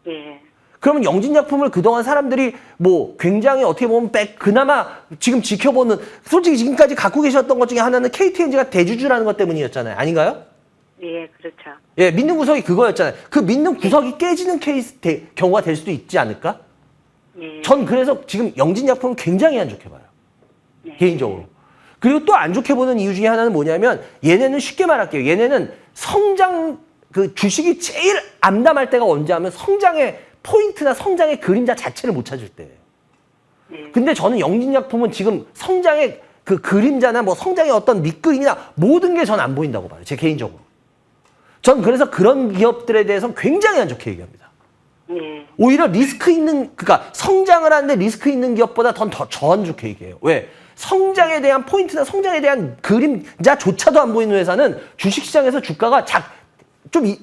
예. 그러면 영진약품을 그동안 사람들이 뭐 굉장히 어떻게 보면 그나마 지금 지켜보는 솔직히 지금까지 갖고 계셨던 것 중에 하나는 KTNG가 대주주라는 것 때문이었잖아요. 아닌가요? 예, 그렇죠. 예, 믿는 구석이 그거였잖아요. 그 믿는 구석이 깨지는 경우가 될 수도 있지 않을까? 예. 전 그래서 지금 영진약품은 굉장히 안 좋게 봐요. 네. 개인적으로. 그리고 또 안 좋게 보는 이유 중에 하나는 뭐냐면 얘네는 쉽게 말할게요. 얘네는 성장 그 주식이 제일 암담할 때가 언제 하면 성장의 포인트나 성장의 그림자 자체를 못 찾을 때예요. 예. 근데 저는 영진약품은 지금 성장의 그 그림자나 뭐 성장의 어떤 밑그림이나 모든 게 전 안 보인다고 봐요. 제 개인적으로. 전 그래서 그런 기업들에 대해서 굉장히 안 좋게 얘기합니다. 예. 오히려 리스크 있는, 그러니까 성장을 하는데 리스크 있는 기업보다 더 안 좋게 얘기해요. 왜? 성장에 대한 포인트나 성장에 대한 그림자조차도 안 보이는 회사는 주식시장에서 주가가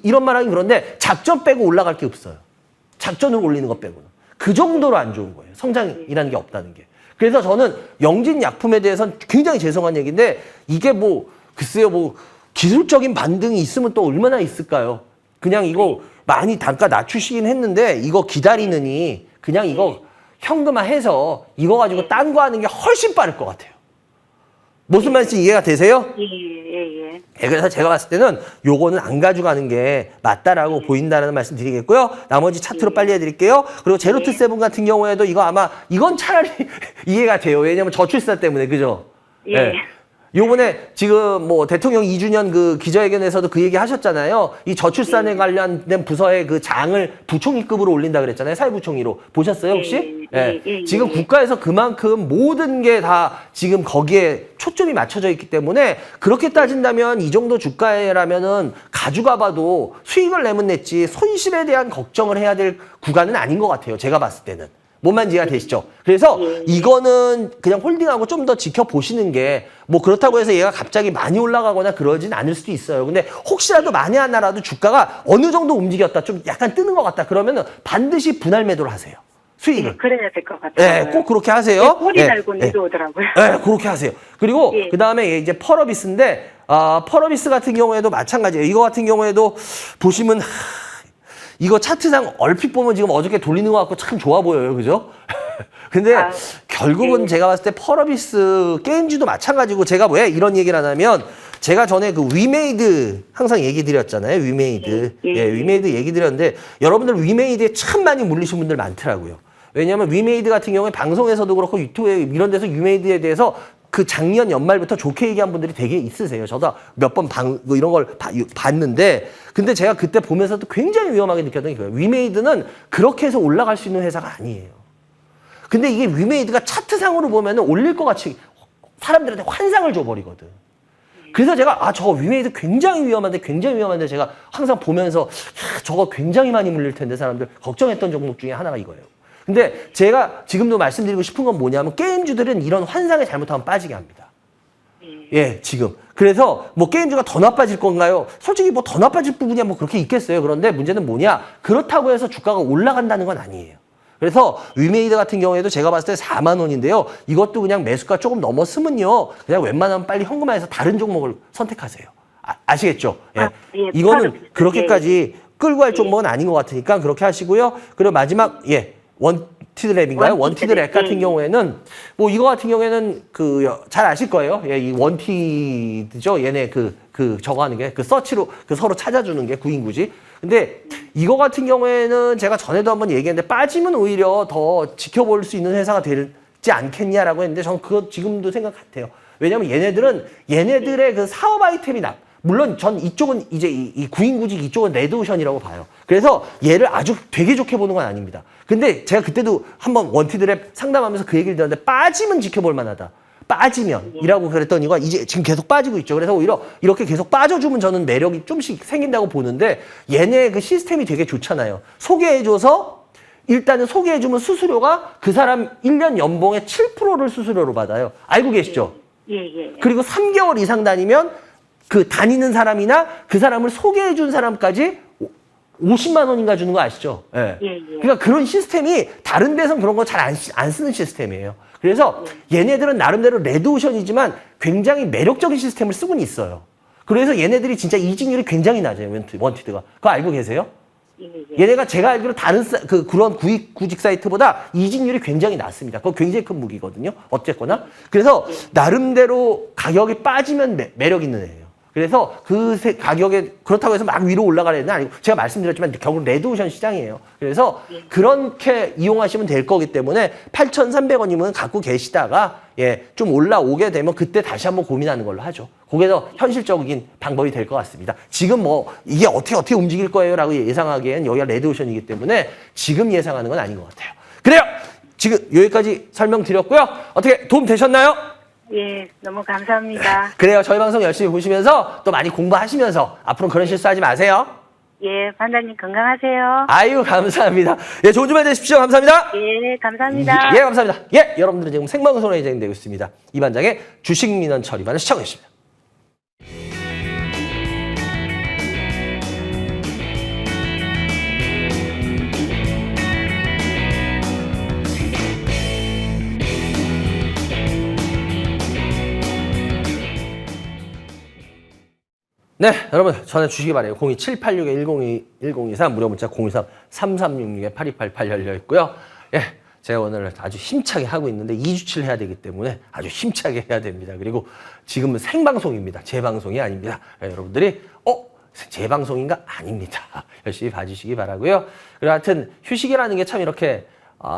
이런 말하기 그런데 작전 빼고 올라갈 게 없어요. 작전을 올리는 것 빼고는. 그 정도로 안 좋은 거예요. 성장이라는 게 없다는 게. 그래서 저는 영진약품에 대해서는 굉장히 죄송한 얘기인데 이게 뭐 글쎄요 뭐 기술적인 반등이 있으면 또 얼마나 있을까요? 그냥 이거 많이 단가 낮추시긴 했는데 이거 기다리느니 그냥 이거 현금화해서 이거 가지고 딴 거 하는 게 훨씬 빠를 것 같아요. 무슨 말인지 이해가 되세요? 예, 예, 예. 그래서 제가 봤을 때는 요거는 안 가져가는 게 맞다라고 보인다는 말씀 드리겠고요. 나머지 차트로 빨리 해드릴게요. 그리고 제로투 세븐 같은 경우에도 이거 아마 이건 차라리 이해가 돼요. 왜냐면 저출산 때문에 그죠? 예. 요번에 지금 뭐 대통령 2주년 그 기자회견에서도 그 얘기 하셨잖아요. 이 저출산에 관련된 부서의 그 장을 부총리급으로 올린다 그랬잖아요. 사회부총리로. 보셨어요, 혹시? 지금 국가에서 그만큼 모든 게 다 지금 거기에 초점이 맞춰져 있기 때문에 그렇게 따진다면 이 정도 주가라면은 가져가 봐도 수익을 내면 냈지 손실에 대한 걱정을 해야 될 구간은 아닌 것 같아요. 제가 봤을 때는. 뭔 말인지 이해가 되시죠? 그래서 이거는 그냥 홀딩하고 좀 더 지켜보시는 게 뭐 그렇다고 해서 얘가 갑자기 많이 올라가거나 그러진 않을 수도 있어요. 근데 혹시라도 만에 하나라도 주가가 어느 정도 움직였다, 좀 약간 뜨는 것 같다 그러면은 반드시 분할 매도를 하세요. 수익을. 예, 그래야 될 것 같아요. 네, 꼭 그렇게 하세요. 꼬리 달고 내려오더라고요. 네, 그렇게 하세요. 그리고 예. 그 다음에 이제 펄어비스인데 펄어비스 같은 경우에도 마찬가지예요. 이거 같은 경우에도 보시면 이거 차트상 얼핏 보면 지금 어저께 돌리는 것 같고 참 좋아 보여요. 그죠? 근데 결국은 제가 봤을 때 펄어비스 게임주도 마찬가지고 제가 왜 이런 얘기를 하냐면 제가 전에 그 위메이드 항상 얘기 드렸잖아요. 위메이드. 위메이드 얘기 드렸는데 여러분들 위메이드에 참 많이 물리신 분들 많더라고요. 왜냐하면 위메이드 같은 경우에 방송에서도 그렇고 유튜브에 이런 데서 위메이드에 대해서 그 작년 연말부터 좋게 얘기한 분들이 되게 있으세요. 저도 몇 번 뭐 이런 걸 봤는데 근데 제가 그때 보면서도 굉장히 위험하게 느꼈던 게 그거예요. 위메이드는 그렇게 해서 올라갈 수 있는 회사가 아니에요. 근데 이게 위메이드가 차트상으로 보면 올릴 것 같이 사람들한테 환상을 줘버리거든. 그래서 제가 저 위메이드 굉장히 위험한데 제가 항상 보면서 저거 굉장히 많이 물릴 텐데 사람들 걱정했던 종목 중에 하나가 이거예요. 근데 제가 지금도 말씀드리고 싶은 건 뭐냐면 게임주들은 이런 환상에 잘못하면 빠지게 합니다. 예, 지금. 그래서 뭐 게임주가 더 나빠질 건가요? 솔직히 뭐 더 나빠질 부분이야 뭐 그렇게 있겠어요. 그런데 문제는 뭐냐? 그렇다고 해서 주가가 올라간다는 건 아니에요. 그래서 위메이드 같은 경우에도 제가 봤을 때 4만 원인데요. 이것도 그냥 매수가 조금 넘었으면요. 그냥 웬만하면 빨리 현금화해서 다른 종목을 선택하세요. 아시겠죠? 예. 이거는 그렇게까지 끌고 갈 종목은 아닌 것 같으니까 그렇게 하시고요. 그리고 마지막 원티드랩인가요? 원티드랩 같은 경우에는 뭐 이거 같은 경우에는 잘 아실 거예요. 예, 이 원티드죠. 얘네 저거 하는 게 서치로 서로 찾아주는 게 구인구지. 근데 이거 같은 경우에는 제가 전에도 한번 얘기했는데 빠지면 오히려 더 지켜볼 수 있는 회사가 않겠냐라고 했는데 저는 그거 지금도 생각 같아요. 왜냐면 얘네들의 그 사업 아이템이 물론 전 이쪽은 이제 이 구인구직 이쪽은 레드오션이라고 봐요. 그래서 얘를 아주 되게 좋게 보는 건 아닙니다. 근데 제가 그때도 한번 원티드랩 상담하면서 그 얘기를 들었는데 빠지면 지켜볼 만하다. 빠지면이라고 그랬더니가 이제 지금 계속 빠지고 있죠. 그래서 오히려 이렇게 계속 빠져주면 저는 매력이 좀씩 생긴다고 보는데 얘네 그 시스템이 되게 좋잖아요. 소개해줘서 일단은 소개해주면 수수료가 그 사람 1년 연봉의 7%를 수수료로 받아요. 알고 계시죠? 예. 그리고 3개월 이상 다니면 그 다니는 사람이나 그 사람을 소개해준 사람까지 50만 원인가 주는 거 아시죠? 예. 그러니까 그런 시스템이 다른 데선 그런 거 잘 안 쓰는 시스템이에요. 그래서 얘네들은 나름대로 레드오션이지만 굉장히 매력적인 시스템을 쓰고는 있어요. 그래서 얘네들이 진짜 이직률이 굉장히 낮아요. 원티드가. 그거 알고 계세요? 얘네가 제가 알기로 다른 그런 구직 사이트보다 이직률이 굉장히 낮습니다. 그거 굉장히 큰 무기거든요. 어쨌거나. 그래서 나름대로 가격이 빠지면 매력 있는 애예요. 그래서 그 가격에 그렇다고 해서 막 위로 올라가는 애는 아니고 제가 말씀드렸지만 결국 레드오션 시장이에요. 그래서 그렇게 이용하시면 될 거기 때문에 8,300원이면 갖고 계시다가 좀 올라오게 되면 그때 다시 한번 고민하는 걸로 하죠. 그게 더 현실적인 방법이 될 것 같습니다. 지금 뭐 이게 어떻게 움직일 거예요라고 예상하기엔 여기가 레드오션이기 때문에 지금 예상하는 건 아닌 것 같아요. 그래요. 지금 여기까지 설명드렸고요. 어떻게 도움 되셨나요? 예, 너무 감사합니다. 그래요. 저희 방송 열심히 보시면서 또 많이 공부하시면서 앞으로 그런 실수하지 마세요. 예, 반장님 건강하세요. 아유, 감사합니다. 예, 좋은 주말 되십시오. 감사합니다. 예, 감사합니다. 예, 감사합니다. 예, 여러분들은 지금 생방송으로 진행되고 있습니다. 이 반장의 주식민원 처리반을 시청해 주십니다. 네, 여러분 전화 주시기 바래요. 02786-1023 무료 문자 023-3366-8288 열려 있고요. 예, 제가 오늘 아주 힘차게 하고 있는데 2주치를 해야 되기 때문에 아주 힘차게 해야 됩니다. 그리고 지금은 생방송입니다. 재방송이 아닙니다. 예, 여러분들이 재방송인가? 아닙니다. 열심히 봐주시기 바라고요. 그리고 하여튼 휴식이라는 게 참 이렇게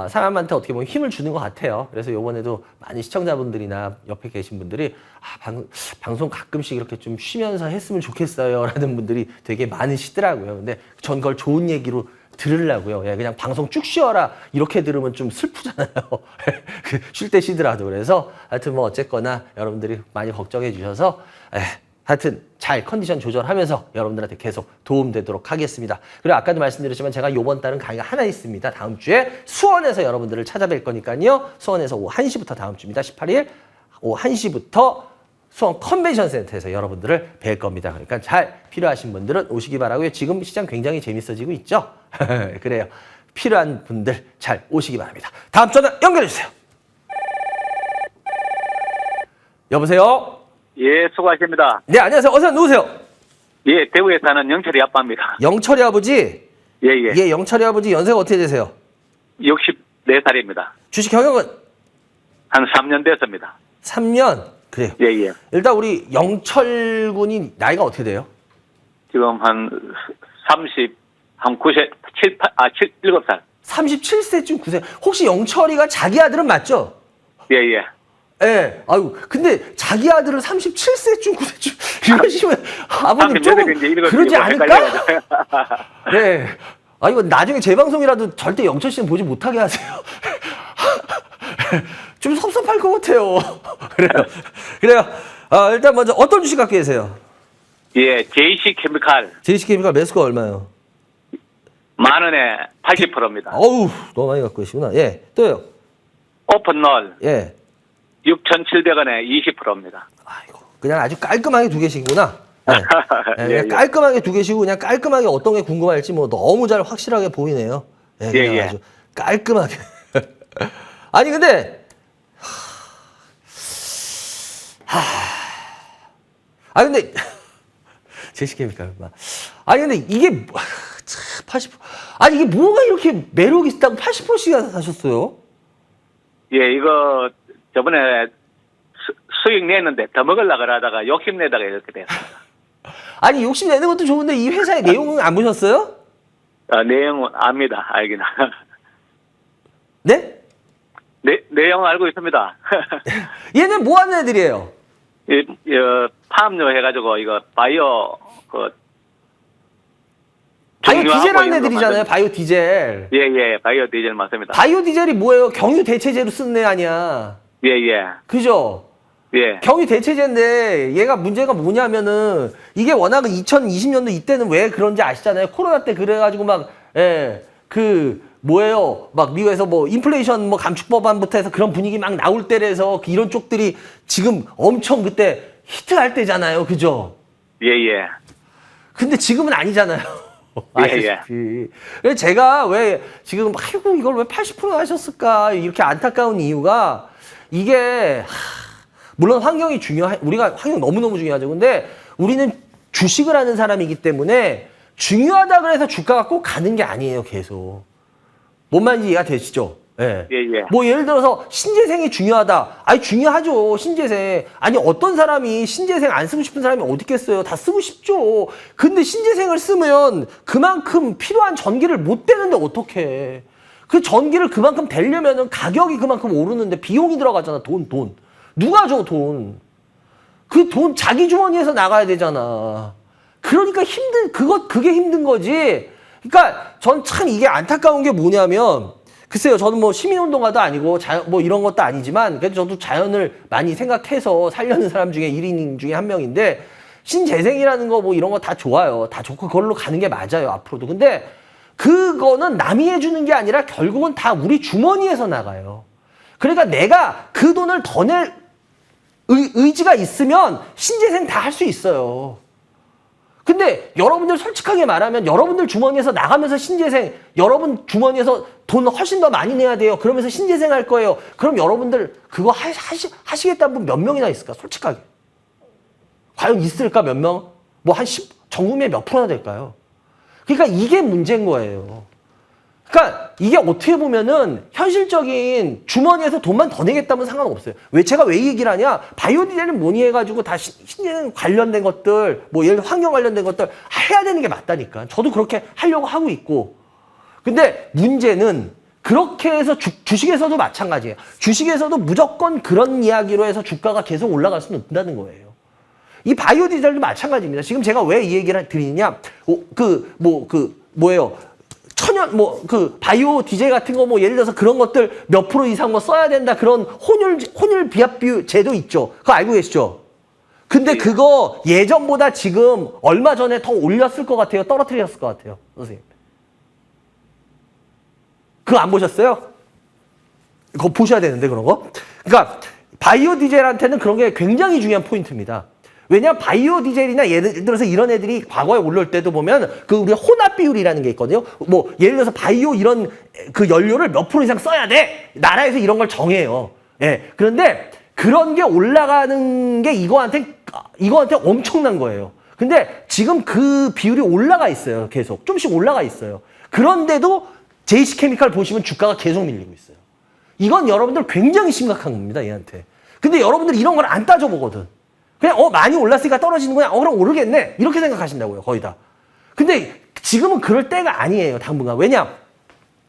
사람한테 어떻게 보면 힘을 주는 것 같아요. 그래서 이번에도 많은 시청자분들이나 옆에 계신 분들이 방송 가끔씩 이렇게 좀 쉬면서 했으면 좋겠어요 라는 분들이 되게 많으시더라고요. 근데 전 그걸 좋은 얘기로 들으려고요. 예, 그냥 방송 쭉 쉬어라 이렇게 들으면 좀 슬프잖아요. 쉴 때 쉬더라도. 그래서 하여튼 뭐 어쨌거나 여러분들이 많이 걱정해 주셔서 하여튼 잘 컨디션 조절하면서 여러분들한테 계속 도움되도록 하겠습니다. 그리고 아까도 말씀드렸지만 제가 이번 달은 강의가 하나 있습니다. 다음 주에 수원에서 여러분들을 찾아뵐 거니까요. 수원에서 오후 1시부터 다음 주입니다. 18일 오후 1시부터 수원 컨벤션 센터에서 여러분들을 뵐 겁니다. 그러니까 잘 필요하신 분들은 오시기 바라고요. 지금 시장 굉장히 재밌어지고 있죠. 그래요. 필요한 분들 잘 오시기 바랍니다. 다음 전화 연결해 주세요. 여보세요? 예, 수고하십니다. 네, 안녕하세요. 어서 누우세요. 예, 대구에 사는 영철이 아빠입니다. 영철이 아버지? 예, 예. 예, 영철이 아버지 연세가 어떻게 되세요? 64살입니다. 주식 경영은? 한 3년 됐습니다. 3년? 그래요. 예, 예. 일단 우리 영철 군이 나이가 어떻게 돼요? 지금 한 7살. 37세쯤 9세. 혹시 영철이가 자기 아들은 맞죠? 예, 예. 예. 아유, 근데 자기 아들을 37세쯤 9세쯤 이러시면 아버님 조금 그러지 않을까? 네. 아, 이거 나중에 재방송이라도 절대 영철 씨는 보지 못하게 하세요. 좀 섭섭할 것 같아요. 그래요. 일단 먼저 어떤 주식 갖고 계세요? 예, JC 케미칼. JC 케미칼 매수가 얼마예요? 10,000원에 80%입니다. 어우, 너무 많이 갖고 계시구나. 예. 또요? 오픈롤. 예. 6,700원에 20%입니다. 아이고, 그냥 아주 깔끔하게 두 개씩이구나. 네. 네, 예, 그냥 깔끔하게 두 개시고 그냥 깔끔하게 어떤 게 궁금할지 뭐 너무 잘 확실하게 보이네요. 네, 그냥 예, 예. 아주 깔끔하게. 아니 근데 근데 제시케미칼 아니 근데 이게 80 아니 이게 뭐가 이렇게 매력 있다고 80%씩이나 사셨어요? 예, 이거 저번에 수익 내는데 더 먹으려고 그러다가 욕심내다가 이렇게 됐습니다. 아니 욕심내는 것도 좋은데 이 회사의 내용은 안 보셨어요? 내용은 압니다. 알기는. 네? 내용 알고 있습니다. 얘는 뭐 하는 애들이에요? 파업료 해가지고 이거 바이오 그 바이오 정유하고 디젤 하는 이런 거 애들이잖아요. 만든- 바이오 디젤. 예, 바이오 디젤 맞습니다. 바이오 디젤이 뭐예요? 경유 대체제로 쓰는 애 아니야. 예. 그죠? 예. 경유 대체제인데 얘가 문제가 뭐냐면은 이게 워낙 2020년도 이때는 왜 그런지 아시잖아요. 코로나 때 그래가지고 막, 뭐예요. 막 미국에서 뭐 인플레이션 뭐 감축 법안부터 해서 그런 분위기 막 나올 때라서 이런 쪽들이 지금 엄청 그때 히트할 때잖아요. 그죠? 예. 근데 지금은 아니잖아요. 예. 아시다시피. 그래서 제가 왜 지금 아이고 이걸 왜 80% 하셨을까 이렇게 안타까운 이유가 이게 물론 환경이 중요해. 우리가 환경 너무너무 중요하죠. 근데 우리는 주식을 하는 사람이기 때문에 중요하다 그래서 주가가 꼭 가는 게 아니에요. 계속. 뭔 말인지 이해가 되시죠? 예. 예. 뭐 예를 들어서 신재생이 중요하다. 아니 중요하죠. 신재생. 아니 어떤 사람이 신재생 안 쓰고 싶은 사람이 어디 있겠어요. 다 쓰고 싶죠. 근데 신재생을 쓰면 그만큼 필요한 전기를 못 대는데 어떡해. 그 전기를 그만큼 대려면은 가격이 그만큼 오르는데 비용이 들어가잖아. 돈. 누가 줘 돈. 그 돈 자기 주머니에서 나가야 되잖아. 그러니까 그게 힘든 거지. 그러니까 전 참 이게 안타까운 게 뭐냐면 글쎄요, 저는 뭐 시민운동가도 아니고 뭐 이런 것도 아니지만 그래도 저도 자연을 많이 생각해서 살려는 사람 중에 1인 중에 한 명인데 신재생이라는 거 뭐 이런 거 다 좋아요. 다 좋고 그걸로 가는 게 맞아요, 앞으로도. 근데 그거는 남이 해주는 게 아니라 결국은 다 우리 주머니에서 나가요. 그러니까 내가 그 돈을 더 낼 의지가 있으면 신재생 다 할 수 있어요. 근데 여러분들 솔직하게 말하면 여러분들 주머니에서 나가면서 신재생, 여러분 주머니에서 돈 훨씬 더 많이 내야 돼요. 그러면서 신재생 할 거예요. 그럼 여러분들 그거 하시겠다는 분 몇 명이나 있을까? 솔직하게. 과연 있을까? 몇 명? 뭐 한 10, 전 국민의 몇 프로나 될까요? 그러니까 이게 문제인 거예요. 그러니까 이게 어떻게 보면은 현실적인 주머니에서 돈만 더 내겠다면 상관없어요. 제가 왜 이 얘기를 하냐? 바이오 디젤을 뭐니 해가지고 다 신재생 관련된 것들, 뭐 예를 들어 환경 관련된 것들 해야 되는 게 맞다니까. 저도 그렇게 하려고 하고 있고. 근데 문제는 그렇게 해서 주식에서도 마찬가지예요. 주식에서도 무조건 그런 이야기로 해서 주가가 계속 올라갈 수는 없다는 거예요. 이 바이오 디젤도 마찬가지입니다. 지금 제가 왜 이 얘기를 드리느냐? 뭐예요? 바이오 디젤 같은 거 뭐 예를 들어서 그런 것들 몇 프로 이상 뭐 써야 된다 그런 혼율 비합 비율 제도 있죠. 그거 알고 계시죠? 근데 그거 예전보다 지금 얼마 전에 더 올렸을 것 같아요? 떨어뜨렸을 것 같아요? 선생님. 그거 안 보셨어요? 그거 보셔야 되는데 그런 거? 그러니까 바이오 디젤한테는 그런 게 굉장히 중요한 포인트입니다. 왜냐면 바이오 디젤이나 예를 들어서 이런 애들이 과거에 올라올 때도 보면 그 우리 혼합 비율이라는 게 있거든요. 뭐 예를 들어서 바이오 이런 그 연료를 몇 프로 이상 써야 돼. 나라에서 이런 걸 정해요. 예. 그런데 그런 게 올라가는 게 이거한테 엄청난 거예요. 근데 지금 그 비율이 올라가 있어요. 계속 좀씩 올라가 있어요. 그런데도 JC케미칼 보시면 주가가 계속 밀리고 있어요. 이건 여러분들 굉장히 심각한 겁니다. 얘한테. 근데 여러분들 이런 걸 안 따져보거든. 그냥 많이 올랐으니까 떨어지는구나. 그럼 오르겠네. 이렇게 생각하신다고요. 거의 다. 근데 지금은 그럴 때가 아니에요. 당분간. 왜냐?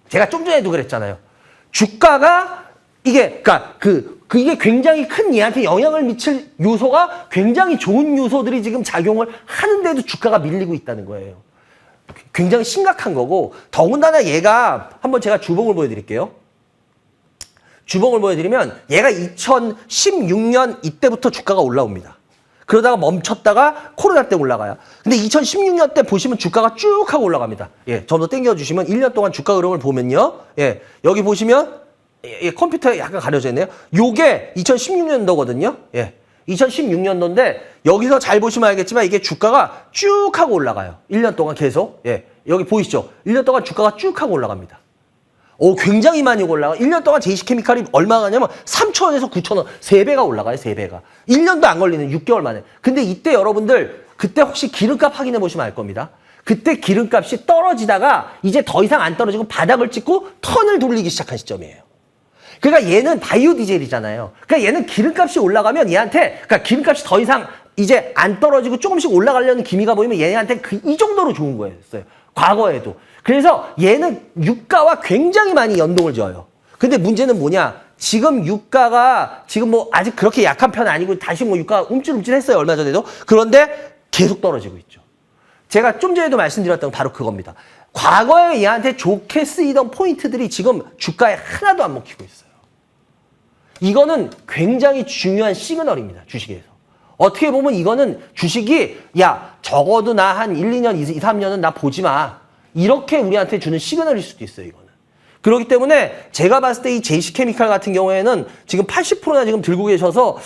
제가 좀 전에도 그랬잖아요. 주가가 이게 이게 굉장히 큰 얘한테 영향을 미칠 요소가 굉장히 좋은 요소들이 지금 작용을 하는데도 주가가 밀리고 있다는 거예요. 굉장히 심각한 거고 더군다나 얘가 한번 제가 주봉을 보여드릴게요. 주봉을 보여드리면 얘가 2016년 이때부터 주가가 올라옵니다. 그러다가 멈췄다가 코로나 때 올라가요. 근데 2016년 때 보시면 주가가 쭉 하고 올라갑니다. 예, 좀 더 당겨주시면 1년 동안 주가 흐름을 보면요. 예, 여기 보시면 컴퓨터에 약간 가려져 있네요. 요게 2016년도거든요. 예, 2016년도인데 여기서 잘 보시면 알겠지만 이게 주가가 쭉 하고 올라가요. 1년 동안 계속. 예, 여기 보이시죠? 1년 동안 주가가 쭉 하고 올라갑니다. 굉장히 많이 올라가. 1년 동안 JC케미칼이 얼마가 가냐면 3,000원에서 9,000원. 3배가 올라가요, 3배가. 1년도 안 걸리는 6개월 만에. 근데 이때 여러분들, 그때 혹시 기름값 확인해 보시면 알 겁니다. 그때 기름값이 떨어지다가 이제 더 이상 안 떨어지고 바닥을 찍고 턴을 돌리기 시작한 시점이에요. 그러니까 얘는 바이오 디젤이잖아요. 그러니까 얘는 기름값이 올라가면 얘한테, 그러니까 기름값이 더 이상 이제 안 떨어지고 조금씩 올라가려는 기미가 보이면 얘한테 이 정도로 좋은 거였어요. 과거에도. 그래서 얘는 유가와 굉장히 많이 연동을 지어요. 근데 문제는 뭐냐? 지금 유가가 지금 뭐 아직 그렇게 약한 편 아니고 다시 뭐 유가 움찔움찔했어요. 얼마 전에도. 그런데 계속 떨어지고 있죠. 제가 좀 전에도 말씀드렸던 건 바로 그겁니다. 과거에 얘한테 좋게 쓰이던 포인트들이 지금 주가에 하나도 안 먹히고 있어요. 이거는 굉장히 중요한 시그널입니다. 주식에서. 어떻게 보면 이거는 주식이 야 적어도 나 한 1, 2년, 2, 3년은 나 보지 마. 이렇게 우리한테 주는 시그널일 수도 있어요. 이거는. 그렇기 때문에 제가 봤을 때 이 JC케미칼 같은 경우에는 지금 80%나 지금 들고 계셔서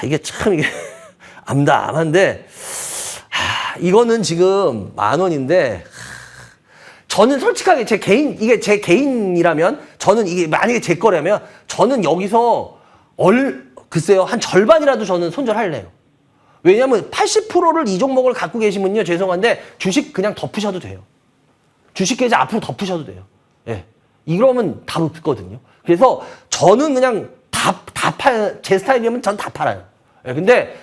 이게 참 이게 암담한데 이거는 지금 10,000원인데 저는 솔직하게 이게 제 개인이라면 저는 이게 만약에 제 거라면 저는 여기서 글쎄요 한 절반이라도 저는 손절할래요. 왜냐하면 80%를 이 종목을 갖고 계시면요 죄송한데 주식 그냥 덮으셔도 돼요. 주식 계좌 앞으로 덮으셔도 돼요. 예, 이러면 다 높거든요. 그래서 저는 그냥 제 스타일이면 전 다 팔아요. 예, 근데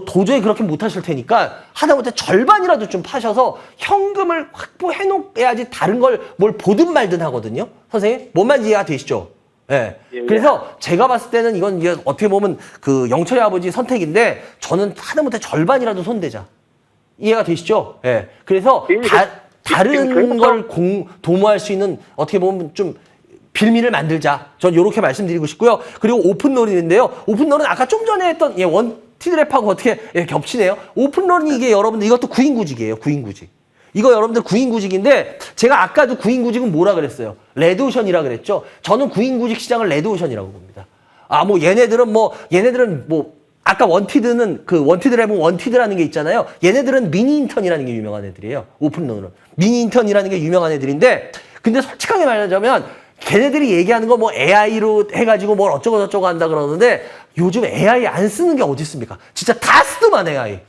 도저히 그렇게 못 하실 테니까 하다못해 절반이라도 좀 파셔서 현금을 확보해 놓아야지 다른 걸 뭘 보든 말든 하거든요. 선생님, 뭔 말인지 이해가 되시죠? 예. 그래서 제가 봤을 때는 이건 이게 어떻게 보면 그 영철이 아버지 선택인데 저는 하다못해 절반이라도 손대자. 이해가 되시죠? 예. 그래서 다른 걸 도모할 수 있는 어떻게 보면 좀 빌미를 만들자. 전 이렇게 말씀드리고 싶고요. 그리고 오픈롤인데요. 오픈롤은 아까 좀 전에 했던 원티드랩하고 어떻게 겹치네요. 오픈롤이 이게 여러분들 이것도 9인 구직이에요. 9인 구직. 이거 여러분들 9인 구직인데 제가 아까도 9인 구직은 뭐라 그랬어요? 레드오션이라 그랬죠. 저는 9인 구직 시장을 레드오션이라고 봅니다. 뭐 얘네들은 아까 원티드는 원티드랩은 원티드라는 게 있잖아요. 얘네들은 미니 인턴이라는 게 유명한 애들이에요. 오픈롤은 미니 인턴이라는 게 유명한 애들인데 근데 솔직하게 말하자면 걔네들이 얘기하는 거 뭐 AI로 해가지고 뭘 어쩌고저쩌고 한다 그러는데 요즘 AI 안 쓰는 게 어디 있습니까? 진짜 다 쓰더만 AI.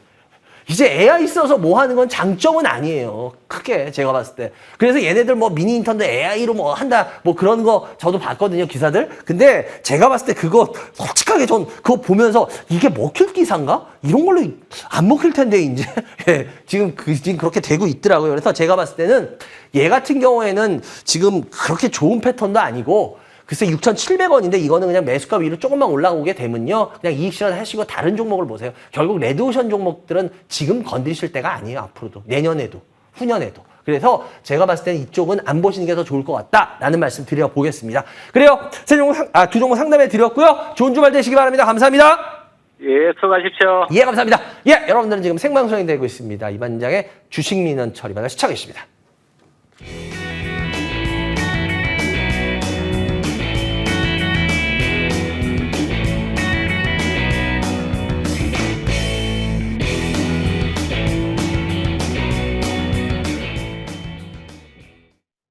이제 AI 써서 뭐 하는 건 장점은 아니에요. 크게 제가 봤을 때. 그래서 얘네들 뭐 미니 인턴도 AI로 뭐 한다 뭐 그런 거 저도 봤거든요. 기사들. 근데 제가 봤을 때 그거 솔직하게 전 그거 보면서 이게 먹힐 기사인가? 이런 걸로 안 먹힐 텐데 이제 예, 지금 그렇게 되고 있더라고요. 그래서 제가 봤을 때는 얘 같은 경우에는 지금 그렇게 좋은 패턴도 아니고 글쎄 6,700원인데 이거는 그냥 매수가 위로 조금만 올라오게 되면요. 그냥 이익 실현하시고 다른 종목을 보세요. 결국 레드오션 종목들은 지금 건드리실 때가 아니에요. 앞으로도. 내년에도. 후년에도. 그래서 제가 봤을 때는 이쪽은 안 보시는 게 더 좋을 것 같다라는 말씀 드려보겠습니다. 그래요. 두 종목 상담해 드렸고요. 좋은 주말 되시기 바랍니다. 감사합니다. 예, 수고하십시오. 예, 감사합니다. 예, 여러분들은 지금 생방송이 되고 있습니다. 이 반장의 주식 민원 처리반을 시청해 주십니다.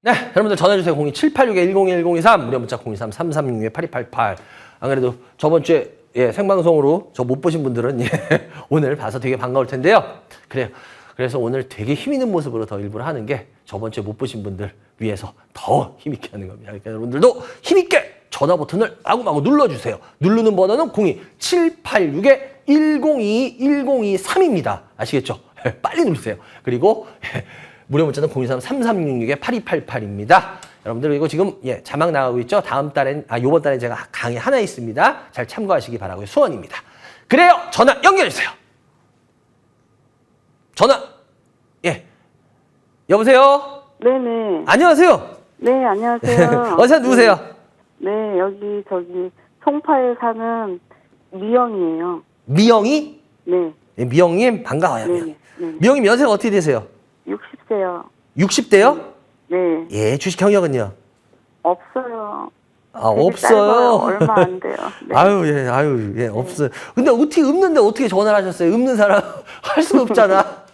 네, 여러분들 전화주세요. 02786-101023, 무료 문자 023-336-8288. 안 그래도 저번 주에 생방송으로 저 못 보신 분들은 오늘 봐서 되게 반가울 텐데요. 그래요. 그래서 오늘 되게 힘있는 모습으로 더 일부러 하는 게 저번 주에 못 보신 분들 위해서 더 힘있게 하는 겁니다. 그러니까 여러분들도 힘있게 전화 버튼을 마구마구 눌러주세요. 누르는 번호는 02786-1022-1023입니다. 아시겠죠? 빨리 누르세요. 그리고 무료 문자는 023-336-8288입니다. 여러분들 그리고 지금 자막 나가고 있죠? 요번 달엔 제가 강의 하나 있습니다. 잘 참고하시기 바라고요. 수원입니다. 그래요. 전화 연결해 주세요. 전화. 예. 여보세요? 네네. 안녕하세요. 네, 안녕하세요. 어디서 누구세요? 네, 여기 송파에 사는 미영이에요. 미영이? 네. 네, 미영님 반가워요. 네네. 미영님 연세가 어떻게 되세요? 60세요. 60대요? 네. 예, 주식 경력은요? 없어요. 없어요. 짧아요. 얼마 안 돼요. 네. 예, 없어요. 근데 어떻게 없는데 어떻게 전화를 하셨어요? 없는 사람 할 수가 없잖아.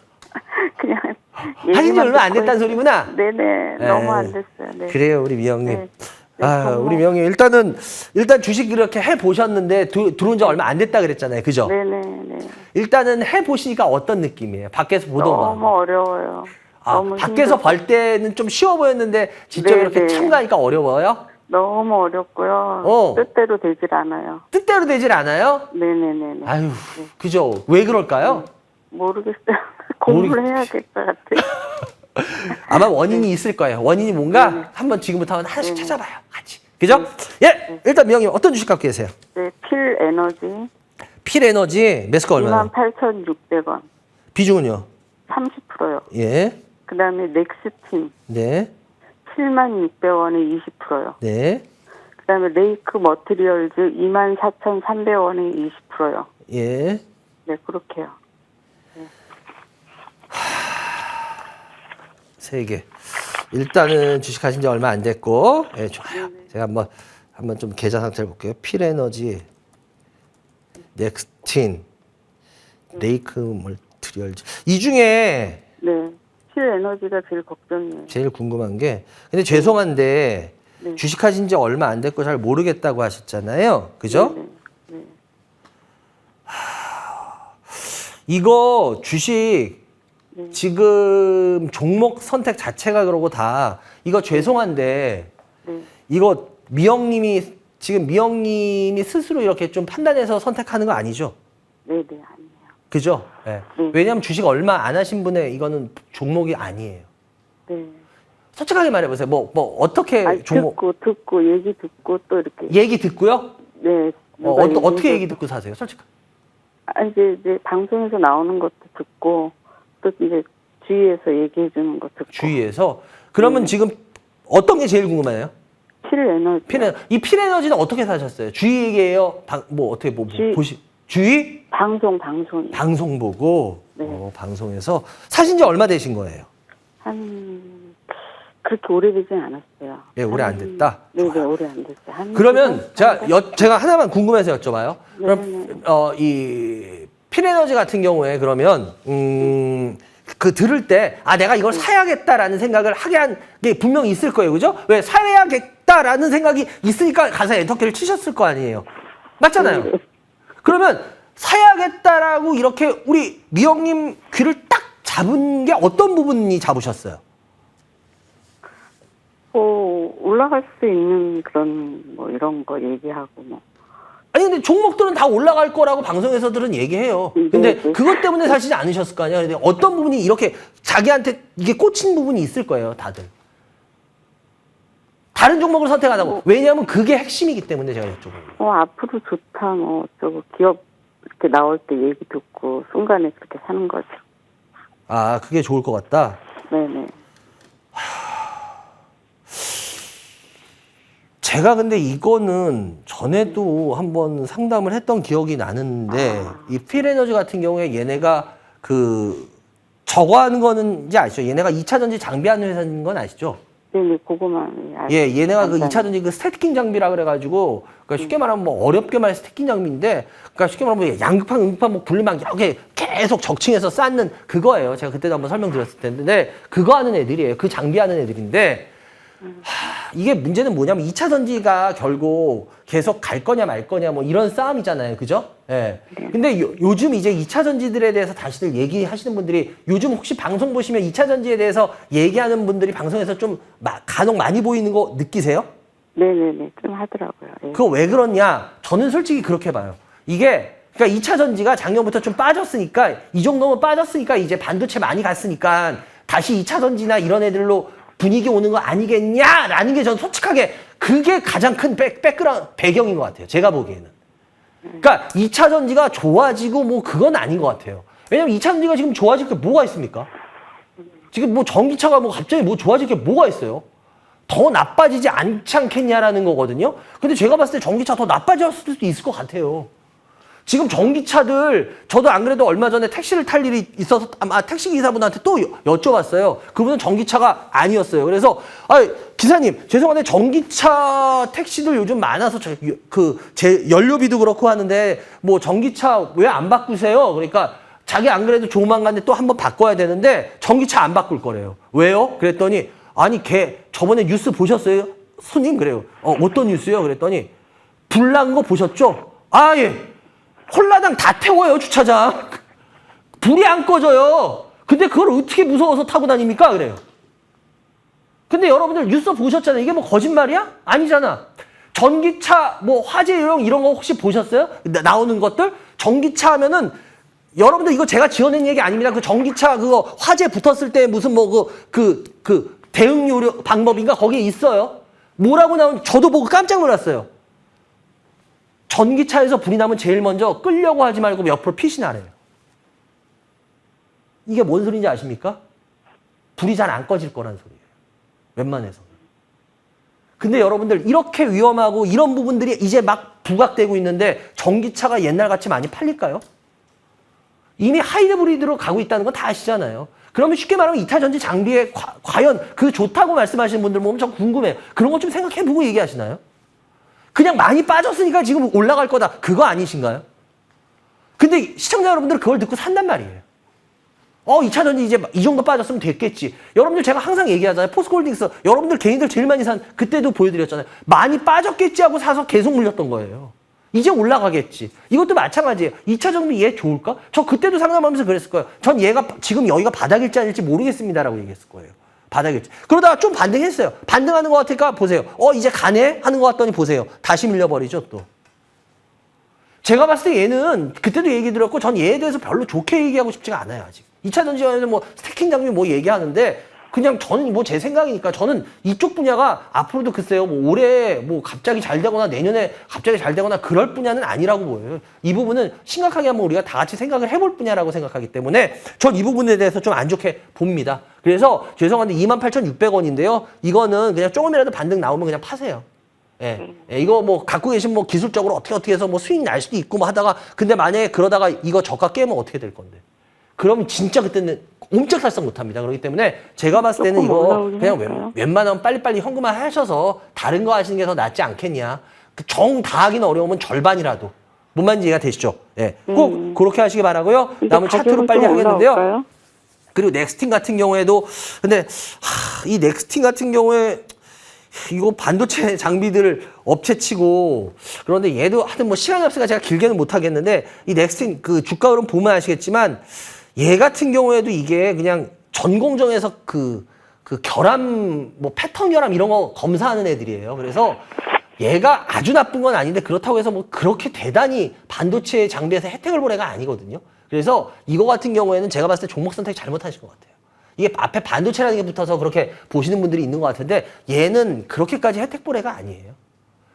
그냥 하신 지 얼마 안 듣고 됐다는 소리구나. 네네. 네. 너무 안 됐어요. 네. 그래요, 우리 미영님. 네. 네, 우리 미영님 일단 주식 이렇게 해 보셨는데 들어온 지 얼마 안 됐다 그랬잖아요, 그죠? 네네. 일단은 해 보시니까 어떤 느낌이에요? 밖에서 보던 거. 너무 어려워요. 너무 밖에서 힘들고. 볼 때는 좀 쉬워 보였는데 직접 네, 이렇게 네. 참가하니까 어려워요? 너무 어렵고요. 어. 뜻대로 되질 않아요. 뜻대로 되질 않아요? 네네네. 아유, 그죠? 왜 그럴까요? 모르겠어요. 공부를 해야 될 것 같아요. 아마 원인이 있을 거예요. 원인이 뭔가 한번 지금부터 하나씩 찾아봐요. 같이. 그죠? 예, 일단 미영님 어떤 주식 갖고 계세요? 네, 필에너지 필에너지 매스가 얼마나? 28,600원. 비중은요? 30%요. 예, 그 다음에 넥스틴 네, 76,000원에 20%요. 네, 그 다음에 레이크 머티리얼즈 24,300원에 20%요. 예. 네, 그렇게요. 세 개. 일단은 주식하신 지 얼마 안 됐고, 예, 좋아요. 제가 한번 좀 계좌 상태를 볼게요. 필에너지, 넥스틴, 레이크 멀티리얼즈. 이 중에 네, 필에너지가 제일 걱정이에요. 제일 궁금한 게, 근데 죄송한데 네. 주식하신 지 얼마 안 됐고 잘 모르겠다고 하셨잖아요. 그죠? 네, 네. 이거 주식 네. 지금 종목 선택 자체가 그러고 다 이거 죄송한데 네. 이거 미영님이 스스로 이렇게 좀 판단해서 선택하는 거 아니죠? 네, 네, 아니에요. 그죠? 네. 왜냐하면 주식 얼마 안 하신 분의 이거는 종목이 아니에요. 네. 솔직하게 말해보세요. 뭐 어떻게 아니, 종목 듣고 얘기 듣고 또 이렇게. 얘기 듣고요? 네. 누가 어떻게 얘기해서- 얘기 듣고 사세요? 솔직하게. 아, 이제 방송에서 나오는 것도 듣고 또 이제 주위에서 얘기해 주는 거 듣고. 주위에서 그러면 지금 어떤 게 제일 궁금해요? 필에너지. 이 필에너지는 어떻게 사셨어요? 주위 얘기예요? 어떻게 주위? 방송이. 방송 보고 네. 방송에서 사신 지 얼마 되신 거예요? 그렇게 오래되진 않았어요. 예, 오래 안 됐다? 네, 오래 안 됐어요. 그러면 제가 하나만 궁금해서 여쭤봐요. 네, 그럼 이 필에너지 같은 경우에 그러면 그 들을 때 내가 이걸 사야겠다라는 생각을 하게 한 게 분명히 있을 거예요. 그죠? 왜 사야겠다라는 생각이 있으니까 가서 엔터키를 치셨을 거 아니에요. 맞잖아요. 네. 그러면 사야겠다라고 이렇게 우리 미영님 귀를 딱 잡은 게 어떤 부분이 잡으셨어요? 올라갈 수 있는 그런 뭐 이런 거 얘기하고 뭐. 아니 근데 종목들은 다 올라갈 거라고 방송에서들은 얘기해요. 근데 네. 그것 때문에 사시지 않으셨을 거 아니에요. 근데 어떤 부분이 이렇게 자기한테 이게 꽂힌 부분이 있을 거예요, 다들. 다른 종목을 선택하다고. 왜냐하면 그게 핵심이기 때문에 제가 여쭤보는. 앞으로 좋다 뭐 어쩌고 기업 이렇게 나올 때 얘기 듣고 순간에 그렇게 사는 거죠. 그게 좋을 것 같다. 네네. 제가 근데 이거는 전에도 한번 상담을 했던 기억이 나는데 이 필에너지 같은 경우에 얘네가 저거 하는 거는 이제 아시죠? 얘네가 2차 전지 장비하는 회사인 건 아시죠? 네네, 그거만. 예, 얘네가 그 간단히. 2차 전지 스태킹 장비라 그래가지고, 그러니까 쉽게 말하면 뭐 어렵게 말해 스태킹 장비인데, 그러니까 쉽게 말하면 양극판, 음극판, 뭐 분리막 이렇게 계속 적층해서 쌓는 그거예요. 제가 그때도 한번 설명드렸을 텐데, 그거 하는 애들이에요. 그 장비하는 애들인데, 이게 문제는 뭐냐면 2차 전지가 결국 계속 갈 거냐 말 거냐 뭐 이런 싸움이잖아요. 그죠? 예. 근데 요즘 이제 2차 전지들에 대해서 다시들 얘기하시는 분들이 요즘 혹시 방송 보시면 2차 전지에 대해서 얘기하는 분들이 방송에서 좀 간혹 많이 보이는 거 느끼세요? 네네네, 좀 하더라고요. 예. 그거 왜 그러냐? 저는 솔직히 그렇게 봐요. 이게 그러니까 2차 전지가 작년부터 좀 빠졌으니까 이 정도면 빠졌으니까 이제 반도체 많이 갔으니까 다시 2차 전지나 이런 애들로 분위기 오는 거 아니겠냐라는 게 저는 솔직하게 그게 가장 큰 배경인 것 같아요. 제가 보기에는. 그러니까 2차 전지가 좋아지고 뭐 그건 아닌 것 같아요. 왜냐면 2차 전지가 지금 좋아질 게 뭐가 있습니까? 지금 뭐 전기차가 뭐 갑자기 뭐 좋아질 게 뭐가 있어요? 더 나빠지지 않지 않겠냐라는 거거든요. 근데 제가 봤을 때 전기차 더 나빠졌을 수도 있을 것 같아요. 지금 전기차들 저도 안 그래도 얼마 전에 택시를 탈 일이 있어서 택시 기사분한테 또 여쭤봤어요. 그분은 전기차가 아니었어요. 그래서 기사님 죄송한데 전기차 택시들 요즘 많아서 제 연료비도 그렇고 하는데 뭐 전기차 왜 안 바꾸세요? 그러니까 자기 안 그래도 조만간에 또 한번 바꿔야 되는데 전기차 안 바꿀 거래요. 왜요? 그랬더니 저번에 뉴스 보셨어요? 손님 그래요. 어떤 뉴스요? 그랬더니 불난 거 보셨죠? 예. 홀라당 다 태워요, 주차장. 불이 안 꺼져요. 근데 그걸 어떻게 무서워서 타고 다닙니까? 그래요. 근데 여러분들 뉴스 보셨잖아요. 이게 뭐 거짓말이야? 아니잖아. 전기차, 뭐 화재 요령 이런 거 혹시 보셨어요? 나오는 것들? 전기차 하면은 여러분들 이거 제가 지어낸 얘기 아닙니다. 그 전기차 그거 화재 붙었을 때 무슨 뭐 그 대응 요령 방법인가 거기에 있어요. 뭐라고 나온 저도 보고 깜짝 놀랐어요. 전기차에서 불이 나면 제일 먼저 끄려고 하지 말고 옆으로 피신하래요. 이게 뭔 소리인지 아십니까? 불이 잘 안 꺼질 거란 소리예요. 웬만해서. 근데 여러분들 이렇게 위험하고 이런 부분들이 이제 막 부각되고 있는데 전기차가 옛날같이 많이 팔릴까요? 이미 하이브리드로 가고 있다는 건 다 아시잖아요. 그러면 쉽게 말하면 이타전지 장비에 과연 그 좋다고 말씀하시는 분들 보면 좀 궁금해요. 그런 거 좀 생각해보고 얘기하시나요? 그냥 많이 빠졌으니까 지금 올라갈 거다. 그거 아니신가요? 근데 시청자 여러분들은 그걸 듣고 산단 말이에요. 2차 전지 이제 이 정도 빠졌으면 됐겠지. 여러분들 제가 항상 얘기하잖아요. 포스코홀딩스 여러분들 개인들 제일 많이 산 그때도 보여드렸잖아요. 많이 빠졌겠지 하고 사서 계속 물렸던 거예요. 이제 올라가겠지. 이것도 마찬가지예요. 2차 전지 얘 좋을까? 저 그때도 상담하면서 그랬을 거예요. 전 얘가 지금 여기가 바닥일지 아닐지 모르겠습니다라고 얘기했을 거예요. 바닥일지. 그러다가 좀 반등했어요. 반등하는 것 같으니까 보세요. 이제 가네? 하는 것 같더니 보세요. 다시 밀려버리죠 또. 제가 봤을 때 얘는 그때도 얘기 드렸고 전 얘에 대해서 별로 좋게 얘기하고 싶지가 않아요 아직. 2차 전지에는 뭐 스태킹 장비 뭐 얘기하는데 그냥 저는 뭐 제 생각이니까 저는 이쪽 분야가 앞으로도 글쎄요 뭐 올해 뭐 갑자기 잘 되거나 내년에 갑자기 잘 되거나 그럴 분야는 아니라고 보여요. 이 부분은 심각하게 한번 우리가 다 같이 생각을 해볼 분야라고 생각하기 때문에 전 이 부분에 대해서 좀 안 좋게 봅니다. 그래서 죄송한데 28,600원인데요. 이거는 그냥 조금이라도 반등 나오면 그냥 파세요. 예, 이거 뭐 갖고 계신 뭐 기술적으로 어떻게 해서 뭐 수익 날 수도 있고 뭐 하다가 근데 만약에 그러다가 이거 저가 깨면 어떻게 될 건데? 그럼 진짜 그때는 옴짝 달싹 못합니다. 그렇기 때문에 제가 봤을 때는 이거 그냥 웬만하면 빨리빨리 현금화 하셔서 다른 거 하시는 게 더 낫지 않겠냐. 정 다하기는 어려우면 절반이라도. 뭔 말인지 이해가 되시죠? 예, 꼭 그렇게 하시기 바라고요. 남은 차트로 빨리 하겠는데요. 올라올까요? 그리고 넥스틴 같은 경우에도 근데 이 넥스틴 같은 경우에 이거 반도체 장비들 업체치고 그런데 얘도 하여튼 뭐 시간이 없으니까 제가 길게는 못 하겠는데 이 넥스틴 그 주가 흐름 보면 아시겠지만 얘 같은 경우에도 이게 그냥 전공정에서 그 결함 뭐 패턴 결함 이런 거 검사하는 애들이에요. 그래서 얘가 아주 나쁜 건 아닌데 그렇다고 해서 뭐 그렇게 대단히 반도체 장비에서 혜택을 볼 애가 아니거든요. 그래서 이거 같은 경우에는 제가 봤을 때 종목 선택 잘못하신 것 같아요. 이게 앞에 반도체라는 게 붙어서 그렇게 보시는 분들이 있는 것 같은데 얘는 그렇게까지 혜택 볼 애가 아니에요.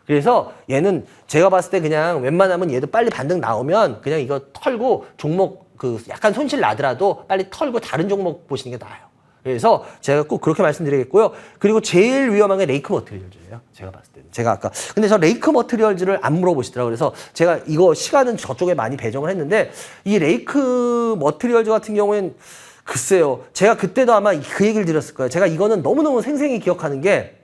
그래서 얘는 제가 봤을 때 그냥 웬만하면 얘도 빨리 반등 나오면 그냥 이거 털고 종목 그 약간 손실 나더라도 빨리 털고 다른 종목 보시는 게 나아요. 그래서 제가 꼭 그렇게 말씀드리겠고요. 그리고 제일 위험한 게 레이크 머티리얼즈예요. 제가 봤을 때는. 제가 아까 근데 저 레이크 머티리얼즈를 안 물어보시더라고요. 그래서 제가 이거 시간은 저쪽에 많이 배정을 했는데 이 레이크 머티리얼즈 같은 경우엔 글쎄요. 제가 그때도 아마 그 얘기를 드렸을 거예요. 제가 이거는 너무너무 생생히 기억하는 게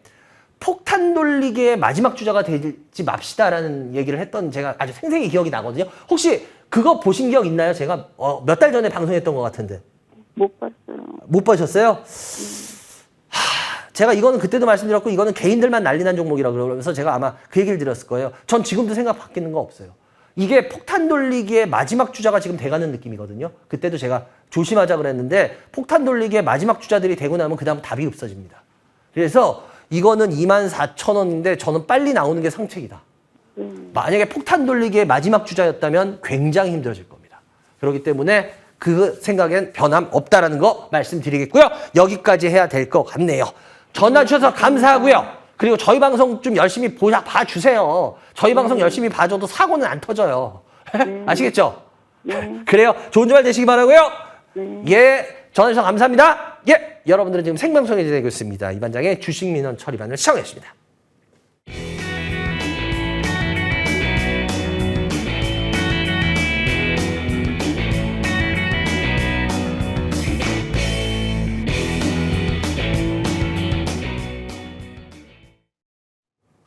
폭탄 돌리기의 마지막 주자가 되지 맙시다라는 얘기를 했던 제가 아주 생생히 기억이 나거든요. 혹시 그거 보신 기억 있나요? 제가 몇 달 전에 방송했던 것 같은데. 못 봤어요. 못 보셨어요? 제가 이거는 그때도 말씀드렸고 이거는 개인들만 난리난 종목이라고 그러면서 제가 아마 그 얘기를 드렸을 거예요. 전 지금도 생각 바뀌는 거 없어요. 이게 폭탄 돌리기의 마지막 주자가 지금 돼가는 느낌이거든요. 그때도 제가 조심하자 그랬는데 폭탄 돌리기의 마지막 주자들이 되고 나면 그 다음 답이 없어집니다. 그래서 이거는 24,000원인데 저는 빨리 나오는 게 상책이다. 만약에 폭탄 돌리기의 마지막 주자였다면 굉장히 힘들어질 겁니다. 그렇기 때문에 그 생각엔 변함 없다라는 거 말씀드리겠고요. 여기까지 해야 될 것 같네요. 전화 주셔서 감사하고요. 그리고 저희 방송 좀 열심히 봐주세요. 저희 방송 열심히 봐줘도 사고는 안 터져요. 아시겠죠? 그래요. 좋은 주말 되시기 바라고요. 예, 전화 주셔서 감사합니다. 예, 여러분들은 지금 생방송에 되고 있습니다. 이 반장의 주식민원 처리반을 시청했습니다.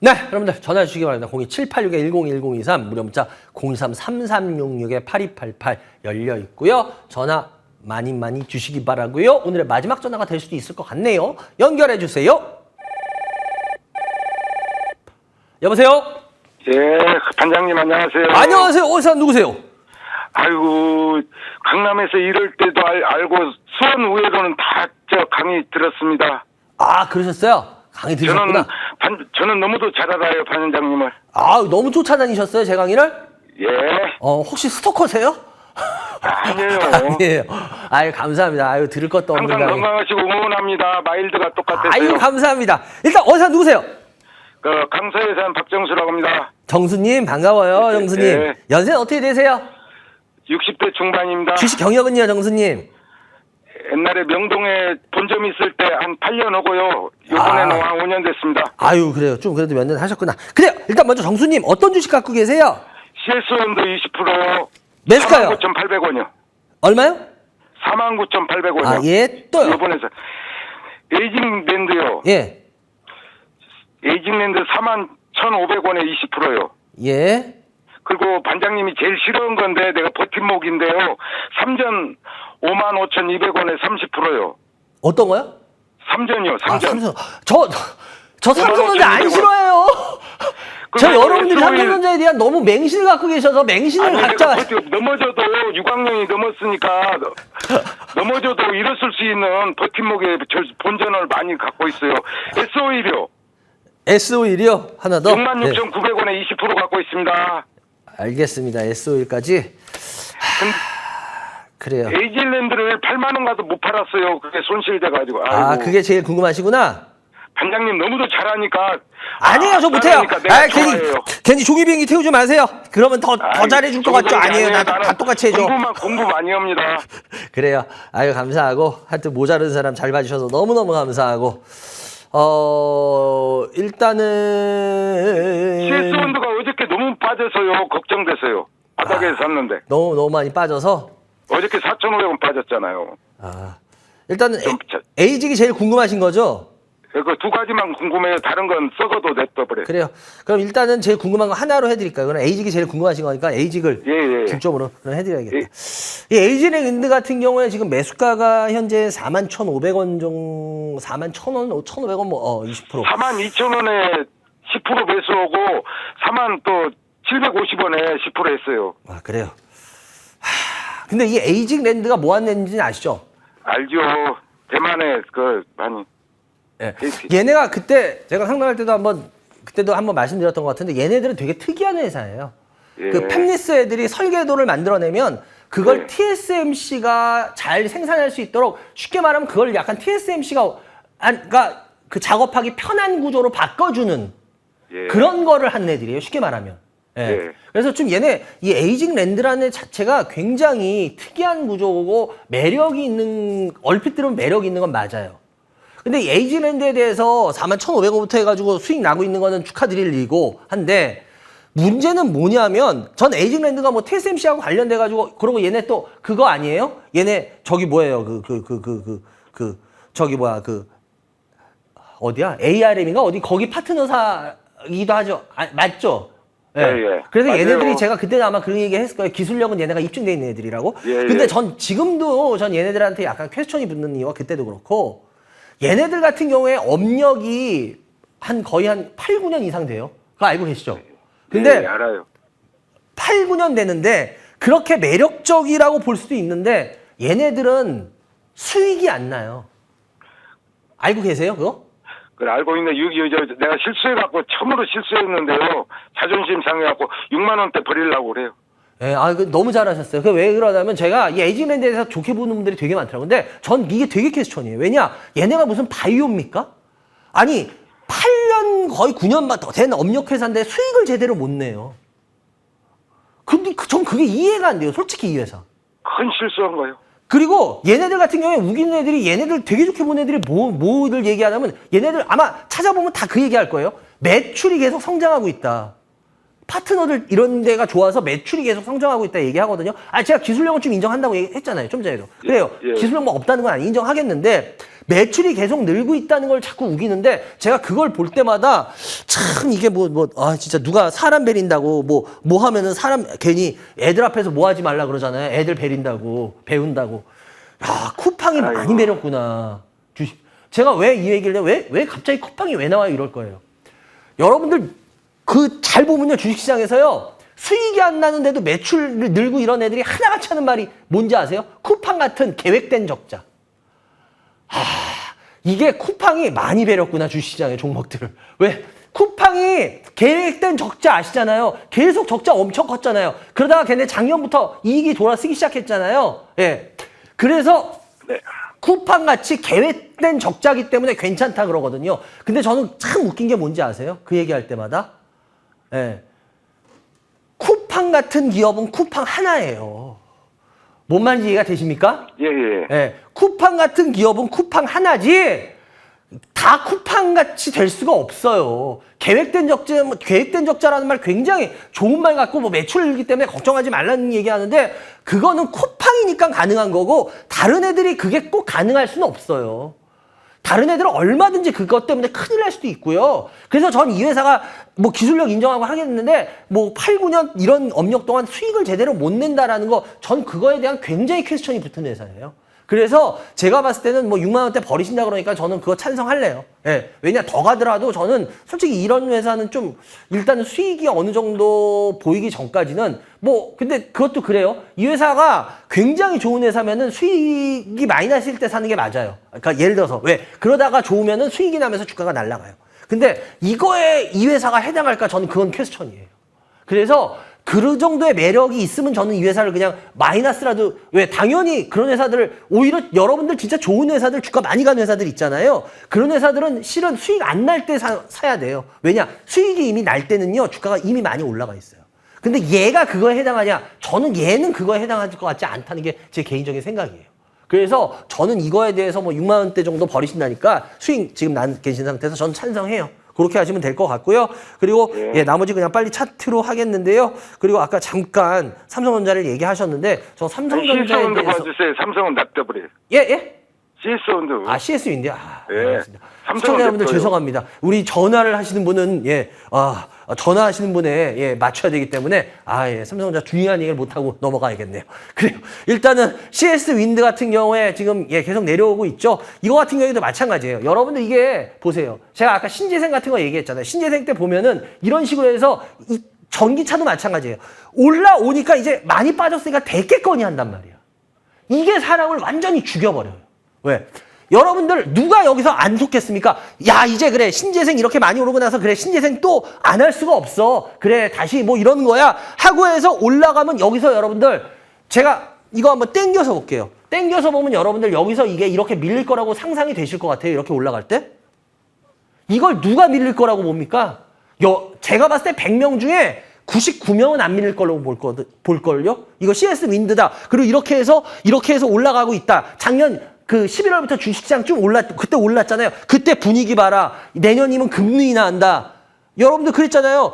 네, 여러분들 전화 주시기 바랍니다. 02786-101023 무료 문자 033366-8288 열려 있고요. 전화 많이 주시기 바라고요. 오늘의 마지막 전화가 될 수도 있을 것 같네요. 연결해 주세요. 여보세요? 예, 반장님 안녕하세요. 안녕하세요. 어디 사람 누구세요? 아이고, 강남에서 이럴 때도 알고 수원 우회로는 다 저 강의 들었습니다. 아, 그러셨어요? 강의 들으셨구나. 저는 너무도 잘 알아요, 반장님을. 아, 너무 쫓아다니셨어요, 제 강의를? 예. 혹시 스토커세요? 아니에요. 아니에요. 아유, 감사합니다. 아유, 들을 것도 없는 항상 강의. 건강하시고 응원합니다. 마일드가 똑같았어요. 아유, 감사합니다. 일단 어디서 누구세요? 그 강서에 사는 박정수라고 합니다. 정수님, 반가워요, 정수님. 네. 연세는 어떻게 되세요? 60대 중반입니다. 주식 경력은요, 정수님? 옛날에 명동에 본점 있을 때 한 8년 하고요. 요번에는 한 5년 됐습니다. 아유, 그래요. 좀 그래도 몇 년 하셨구나. 그래요. 일단 먼저 정수님, 어떤 주식 갖고 계세요? CS원도 20%. 매수가요? 49,800원이요. 얼마요? 49,800원이요. 아, 예, 또요. 요번에서 에이징랜드요. 예, 에이징랜드 41,500원에 20%요. 예. 그리고 반장님이 제일 싫어한 건데 내가 버팀목인데요. 삼전 55,200원에 30%요. 어떤 거요? 삼전이요. 아, 삼전. 삼성. 저 삼성전자 안 55,200원. 싫어해요. 저 그리고 여러분들이 SOE 삼성전자에 대한 너무 맹신을 갖고 계셔서 맹신을 아니, 각자. 내가 넘어져도 6학년이 넘었으니까 넘어져도 일어설 수 있는 버팀목의 본전을 많이 갖고 있어요. SOE요. SO1이요? 하나 더? 66,900원에 20% 갖고 있습니다. 알겠습니다. SO1까지. 그래요. 에이징랜드를 8만 원 가도 못 팔았어요. 그게 손실돼가지고. 아, 아이고. 그게 제일 궁금하시구나? 반장님 너무도 잘하니까. 아니에요, 저 못해요. 잘하니까 내가 좋아해요. 괜히 종이 비행기 태우지 마세요. 그러면 더 아이, 잘해줄 것 같죠? 아니에요. 아니에요. 다 나는 똑같이 해줘. 공부 많이 합니다. 그래요. 아유, 감사하고. 하여튼 모자른 사람 잘 봐주셔서 너무너무 감사하고. 일단은. CS원드가 어저께 너무 빠져서요. 걱정돼서요. 바닥에 샀는데. 너무 많이 빠져서. 어저께 4,500원 빠졌잖아요. 일단은 좀 에이직이 제일 궁금하신 거죠? 그 두 가지만 궁금해요. 다른 건 썩어도 냅둬버려. 그래요. 그럼 일단은 제일 궁금한 거 하나로 해드릴까요? 그럼 에이직이 제일 궁금하신 거니까 에이직을 예. 중점으로 그럼 해드려야겠다. 이 에이직랜드 같은 경우에 지금 매수가가 현재 41,500원 정도, 41,000원, 1,500원 뭐 20%. 42,000원에 10% 매수하고 4750원에 10% 했어요. 아, 그래요. 근데 이 에이직랜드가 뭐 하는 앤지는 아시죠? 알죠. 대만에 많이. 예. 얘네가 그때 제가 상담할 때도 그때도 한번 말씀드렸던 것 같은데 얘네들은 되게 특이한 회사예요. 예. 그 팹리스 애들이 설계도를 만들어내면 그걸 네. TSMC가 잘 생산할 수 있도록 쉽게 말하면 그걸 약간 TSMC가 그러니까 그 작업하기 편한 구조로 바꿔주는 예. 그런 거를 한 애들이에요. 쉽게 말하면. 예. 예. 그래서 좀 얘네 이 에이징랜드라는 애 자체가 굉장히 특이한 구조고 매력이 있는 얼핏 들으면 매력이 있는 건 맞아요. 근데 이 에이징랜드에 대해서 41,500원부터 해가지고 수익 나고 있는 거는 축하드릴 일이고 한데 문제는 뭐냐면 전 에이징랜드가 뭐 TSMC하고 관련돼가지고 그러고 얘네 또 그거 아니에요? 얘네 저기 뭐예요? 저기 뭐야 어디야? ARM인가 어디 거기 파트너사기도 하죠. 맞죠? 예. 그래서 맞아요. 얘네들이 제가 그때도 아마 그런 얘기 했을 거예요. 기술력은 얘네가 입증돼 있는 애들이라고. 예, 근데 예. 전 지금도 전 얘네들한테 약간 퀘스천이 붙는 이유가 그때도 그렇고 얘네들 같은 경우에 업력이 거의 한 8, 9년 이상 돼요. 그거 알고 계시죠? 근데 예, 알아요. 8, 9년 되는데 그렇게 매력적이라고 볼 수도 있는데 얘네들은 수익이 안 나요. 알고 계세요, 그거? 그걸 알고 있는데 내가 실수해갖고 처음으로 실수했는데요. 자존심 상해갖고 6만 원대 버리려고 그래요. 예, 너무 잘하셨어요. 왜 그러냐면 제가 이 에이징랜드에 대해서 좋게 보는 분들이 되게 많더라고요. 근데 전 이게 되게 퀘스천이에요. 왜냐? 얘네가 무슨 바이오입니까? 아니, 8년 거의 9년 더 된 업력회사인데 수익을 제대로 못 내요. 근데 전 그게 이해가 안 돼요. 솔직히 이 회사. 큰 실수한 거예요. 그리고 얘네들 같은 경우에 우기는 애들이 얘네들 되게 좋게 보는 애들이 뭐를 얘기하냐면 얘네들 아마 찾아보면 다 그 얘기할 거예요. 매출이 계속 성장하고 있다. 파트너들 이런 데가 좋아서 매출이 계속 성장하고 있다 얘기하거든요. 제가 기술력은 좀 인정한다고 했잖아요. 좀 전에도. 그래요. 예. 기술력 뭐 없다는 건 인정하겠는데 매출이 계속 늘고 있다는 걸 자꾸 우기는데 제가 그걸 볼 때마다 참 이게 진짜 누가 사람 베린다고 뭐 하면은 사람 괜히 애들 앞에서 뭐 하지 말라 그러잖아요. 애들 베린다고 배운다고. 쿠팡이 많이 베렸구나. 주식. 제가 왜 이 얘기를 해요? 왜 갑자기 쿠팡이 왜 나와요? 이럴 거예요. 여러분들 잘 보면요. 주식시장에서요. 수익이 안 나는데도 매출을 늘고 이런 애들이 하나같이 하는 말이 뭔지 아세요? 쿠팡 같은 계획된 적자. 이게 쿠팡이 많이 베렸구나. 주식시장의 종목들을. 왜? 쿠팡이 계획된 적자 아시잖아요. 계속 적자 엄청 컸잖아요. 그러다가 걔네 작년부터 이익이 돌아서기 시작했잖아요. 예. 그래서 쿠팡같이 계획된 적자기 때문에 괜찮다 그러거든요. 근데 저는 참 웃긴 게 뭔지 아세요? 그 얘기할 때마다. 예. 쿠팡 같은 기업은 쿠팡 하나예요. 뭔 말인지 이해가 되십니까? 예, 예. 예. 쿠팡 같은 기업은 쿠팡 하나지 다 쿠팡 같이 될 수가 없어요. 계획된 적자라는 말 굉장히 좋은 말 같고 뭐 매출이기 때문에 걱정하지 말라는 얘기하는데 그거는 쿠팡이니까 가능한 거고 다른 애들이 그게 꼭 가능할 수는 없어요. 다른 애들은 얼마든지 그것 때문에 큰일 날 수도 있고요. 그래서 전 이 회사가 뭐 기술력 인정하고 하겠는데 뭐 8, 9년 이런 업력 동안 수익을 제대로 못 낸다라는 거 전 그거에 대한 굉장히 퀘스천이 붙은 회사예요. 그래서 제가 봤을 때는 뭐 6만 원대 버리신다 그러니까 저는 그거 찬성할래요. 예. 왜냐 더 가더라도 저는 솔직히 이런 회사는 좀 일단은 수익이 어느 정도 보이기 전까지는 뭐 근데 그것도 그래요. 이 회사가 굉장히 좋은 회사면은 수익이 마이너스일 때 사는 게 맞아요. 그러니까 예를 들어서 왜 그러다가 좋으면은 수익이 나면서 주가가 날아가요. 근데 이거에 이 회사가 해당할까 저는 그건 퀘스천이에요. 그래서 그 정도의 매력이 있으면 저는 이 회사를 그냥 마이너스라도 왜 당연히 그런 회사들을 오히려 여러분들 진짜 좋은 회사들 주가 많이 가는 회사들 있잖아요. 그런 회사들은 실은 수익 안 날 때 사야 돼요. 왜냐 수익이 이미 날 때는요 주가가 이미 많이 올라가 있어요. 근데 얘가 그거에 해당하냐? 저는 얘는 그거에 해당할 것 같지 않다는 게 제 개인적인 생각이에요. 그래서 저는 이거에 대해서 뭐 6만 원대 정도 버리신다니까 수익 지금 난 계신 상태에서 저는 찬성해요. 그렇게 하시면 될 것 같고요. 그리고 예, 나머지 그냥 빨리 차트로 하겠는데요. 그리고 아까 잠깐 삼성전자를 얘기하셨는데 저 삼성전자에 CS원도 대해서 봐주세요. 삼성은 납둬버려요. 예 예? CS원도. 아 CS인데 아, 예. 알겠습니다. 삼성은 시청자 여러분들 냅둬요. 죄송합니다. 우리 전화를 하시는 분은 전화하시는 분에 맞춰야 되기 때문에 삼성전자 중요한 얘기를 못 하고 넘어가야겠네요. 그래요. 일단은 CS 윈드 같은 경우에 지금 계속 내려오고 있죠. 이거 같은 경우에도 마찬가지예요. 여러분들 이게 보세요. 제가 아까 신재생 같은 거 얘기했잖아요. 신재생 때 보면은 이런 식으로 해서 이 전기차도 마찬가지예요. 올라오니까 이제 많이 빠졌으니까 대깨꺼니 한단 말이야. 이게 사람을 완전히 죽여버려요. 왜? 여러분들 누가 여기서 안 속겠습니까? 야 이제 그래 신재생 이렇게 많이 오르고 나서 그래 신재생 또 안 할 수가 없어. 그래 다시 뭐 이러는 거야 하고 해서 올라가면 여기서 여러분들 제가 이거 한번 땡겨서 볼게요. 땡겨서 보면 여러분들 여기서 이게 이렇게 밀릴 거라고 상상이 되실 것 같아요. 이렇게 올라갈 때. 이걸 누가 밀릴 거라고 봅니까? 제가 봤을 때 100명 중에 99명은 안 밀릴 걸로 볼걸요? 이거 CS 윈드다. 그리고 이렇게 해서 올라가고 있다. 작년 그 11월부터 주식시장 좀 그때 올랐잖아요. 그때 분위기 봐라. 내년이면 금리 인하한다. 여러분들 그랬잖아요.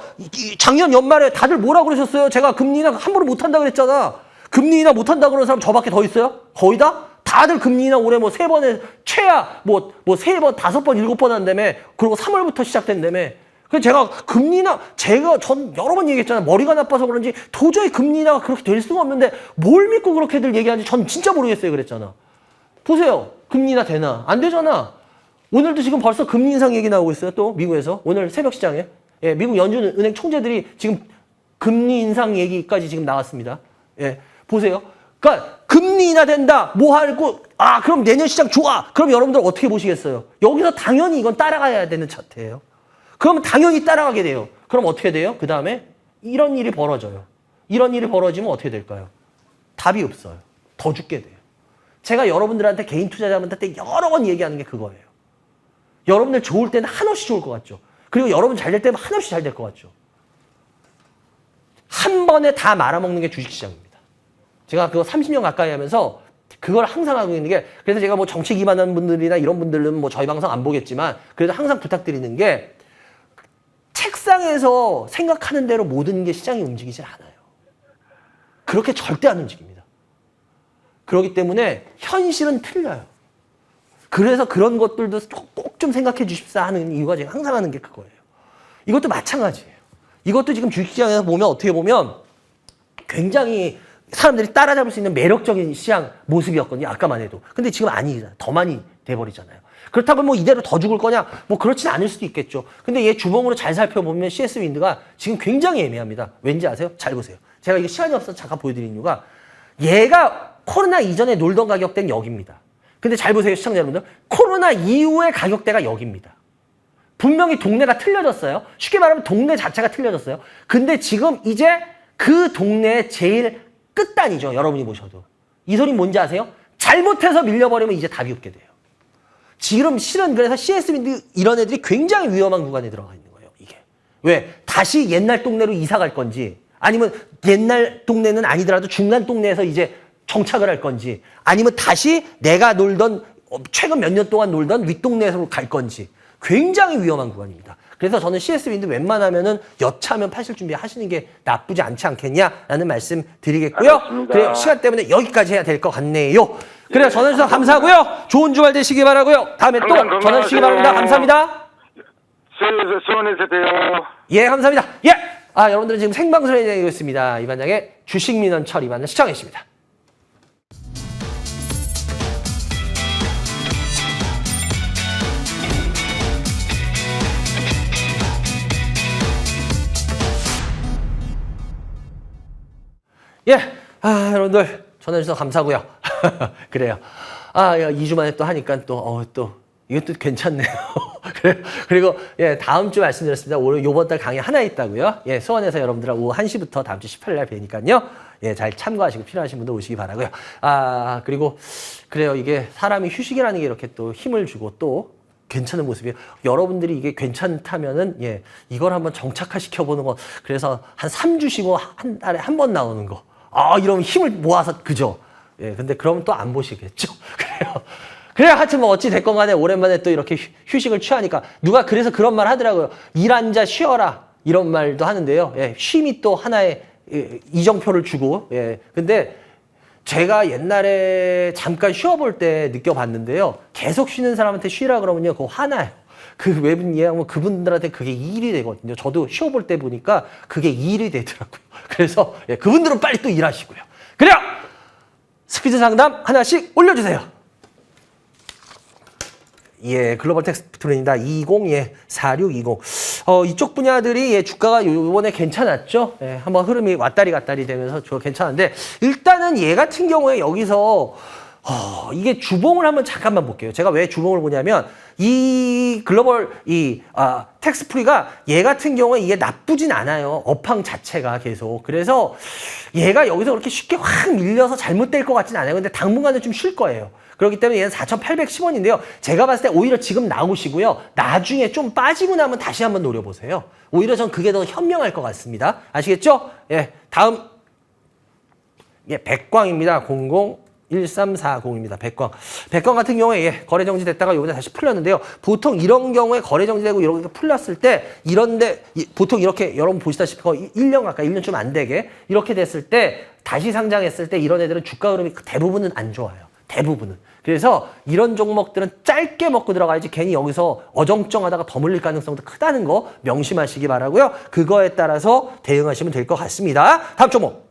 작년 연말에 다들 뭐라고 그러셨어요? 제가 금리 인하 함부로 못한다 그랬잖아. 금리 인하 못한다 그러는 사람 저밖에 더 있어요? 거의 다? 다들 금리 인하 올해 뭐 3번에 최하 뭐 3번, 5번, 7번 한다며. 그리고 3월부터 시작된다며. 그래서 제가 전 여러 번 얘기했잖아요. 머리가 나빠서 그런지 도저히 금리 인하가 그렇게 될 수가 없는데 뭘 믿고 그렇게들 얘기하는지 전 진짜 모르겠어요. 그랬잖아. 보세요. 금리 인하 되나? 안 되잖아. 오늘도 지금 벌써 금리 인상 얘기 나오고 있어요. 또 미국에서. 오늘 새벽 시장에. 예, 미국 연준은행 총재들이 지금 금리 인상 얘기까지 지금 나왔습니다. 예, 보세요. 그러니까 금리 인하 된다. 뭐 하고 그럼 내년 시장 좋아. 그럼 여러분들 어떻게 보시겠어요? 여기서 당연히 이건 따라가야 되는 차트예요. 그러면 당연히 따라가게 돼요. 그럼 어떻게 돼요? 그 다음에 이런 일이 벌어져요. 이런 일이 벌어지면 어떻게 될까요? 답이 없어요. 더 죽게 돼요. 제가 여러분들한테 개인 투자자분들한테 여러 번 얘기하는 게 그거예요. 여러분들 좋을 때는 한없이 좋을 것 같죠. 그리고 여러분 잘 될 때는 한없이 잘 될 것 같죠. 한 번에 다 말아먹는 게 주식시장입니다. 제가 그거 30년 가까이 하면서 그걸 항상 하고 있는 게 그래서 제가 뭐 정치 기반한 분들이나 이런 분들은 뭐 저희 방송 안 보겠지만 그래도 항상 부탁드리는 게 책상에서 생각하는 대로 모든 게 시장이 움직이질 않아요. 그렇게 절대 안 움직입니다. 그렇기 때문에 현실은 틀려요. 그래서 그런 것들도 꼭 좀 생각해 주십사 하는 이유가 제가 항상 하는 게 그거예요. 이것도 마찬가지예요. 이것도 지금 주식시장에서 보면 어떻게 보면 굉장히 사람들이 따라잡을 수 있는 매력적인 시장 모습이었거든요. 아까만 해도. 근데 지금 아니잖아요. 더 많이 돼버리잖아요. 그렇다고 뭐 이대로 더 죽을 거냐? 뭐 그렇진 않을 수도 있겠죠. 근데 얘 주봉으로 잘 살펴보면 CS 윈드가 지금 굉장히 애매합니다. 왠지 아세요? 잘 보세요. 제가 이거 시간이 없어서 잠깐 보여드린 이유가 얘가 코로나 이전에 놀던 가격대는 여기입니다. 근데 잘 보세요, 시청자 여러분들. 코로나 이후의 가격대가 여기입니다. 분명히 동네가 틀려졌어요. 쉽게 말하면 동네 자체가 틀려졌어요. 근데 지금 이제 그 동네의 제일 끝단이죠. 여러분이 보셔도. 이 소리 뭔지 아세요? 잘못해서 밀려버리면 이제 답이 없게 돼요. 지금 실은 그래서 CSB인데 이런 애들이 굉장히 위험한 구간에 들어가 있는 거예요. 이게. 왜? 다시 옛날 동네로 이사 갈 건지 아니면 옛날 동네는 아니더라도 중간 동네에서 이제 정착을 할 건지 아니면 다시 내가 놀던 최근 몇 년 동안 놀던 윗동네에서 갈 건지 굉장히 위험한 구간입니다. 그래서 저는 CSB인데 웬만하면은 여차하면 파실 준비 하시는 게 나쁘지 않지 않겠냐라는 말씀 드리겠고요. 알겠습니다. 그래요. 시간 때문에 여기까지 해야 될 것 같네요. 그래요. 전화주셔서 감사하고요. 좋은 주말 되시기 바라고요. 다음에 또 항상 전화 주시기 바랍니다. 감사합니다. 수원에서 봬요. 예, 감사합니다. 예! 여러분들은 지금 생방송에 되고 있습니다. 이반장의 주식민원 처리반을 시청해 주십니다. 예, 여러분들 전화주셔서 감사고요. 그래요. 2주 만에 또 하니까 또 이것도 괜찮네요. 그리고 예, 다음 주 말씀드렸습니다. 오늘 요번 달 강의 하나 있다고요. 예, 수원에서 여러분들 오후 1시부터 다음 주 18일 날 뵈니까요. 예, 잘 참고하시고 필요하신 분들 오시기 바라고요. 그리고 그래요. 이게 사람이 휴식이라는 게 이렇게 또 힘을 주고 또 괜찮은 모습이에요. 여러분들이 이게 괜찮다면은 예, 이걸 한번 정착화 시켜보는 거. 그래서 한 3주 쉬고 한 달에 한 번 나오는 거. 이러면 힘을 모아서 그죠. 예, 근데 그러면 또 안 보시겠죠. 그래요. 하여튼 뭐 어찌 됐건 간에 오랜만에 또 이렇게 휴식을 취하니까 누가 그래서 그런 말 하더라고요. 일 앉아 쉬어라. 이런 말도 하는데요. 예, 쉼이 또 하나의 이정표를 주고. 예, 근데 제가 옛날에 잠깐 쉬어볼 때 느껴봤는데요. 계속 쉬는 사람한테 쉬라 그러면요. 그거 화나요. 그 외분 이해하면 그분들한테 그게 일이 되거든요. 저도 쉬어볼 때 보니까 그게 일이 되더라고요. 그래서 예, 그분들은 빨리 또 일하시고요. 그래요! 스피드 상담 하나씩 올려주세요. 예, 글로벌 텍스트입니다. 4620. 이쪽 분야들이 예, 주가가 요번에 괜찮았죠? 예, 한번 흐름이 왔다리 갔다리 되면서 괜찮은데, 일단은 얘 같은 경우에 여기서, 이게 주봉을 한번 잠깐만 볼게요. 제가 왜 주봉을 보냐면, 이 글로벌, 텍스프리가 얘 같은 경우에 이게 나쁘진 않아요. 업황 자체가 계속. 그래서 얘가 여기서 그렇게 쉽게 확 밀려서 잘못될 것 같진 않아요. 근데 당분간은 좀 쉴 거예요. 그렇기 때문에 얘는 4,810원인데요. 제가 봤을 때 오히려 지금 나오시고요. 나중에 좀 빠지고 나면 다시 한번 노려보세요. 오히려 전 그게 더 현명할 것 같습니다. 아시겠죠? 예, 다음. 예, 백광입니다. 001340입니다. 백광 같은 경우에 예, 거래 정지됐다가 요번에 다시 풀렸는데요. 보통 이런 경우에 거래 정지되고 이렇게 풀렸을 때 이런데 보통 이렇게 여러분 보시다시피 거의 1년 가까이 1년 좀 안 되게 이렇게 됐을 때 다시 상장했을 때 이런 애들은 주가 흐름이 대부분은 안 좋아요. 대부분은. 그래서 이런 종목들은 짧게 먹고 들어가야지 괜히 여기서 어정쩡하다가 더 물릴 가능성도 크다는 거 명심하시기 바라고요. 그거에 따라서 대응하시면 될 것 같습니다. 다음 종목.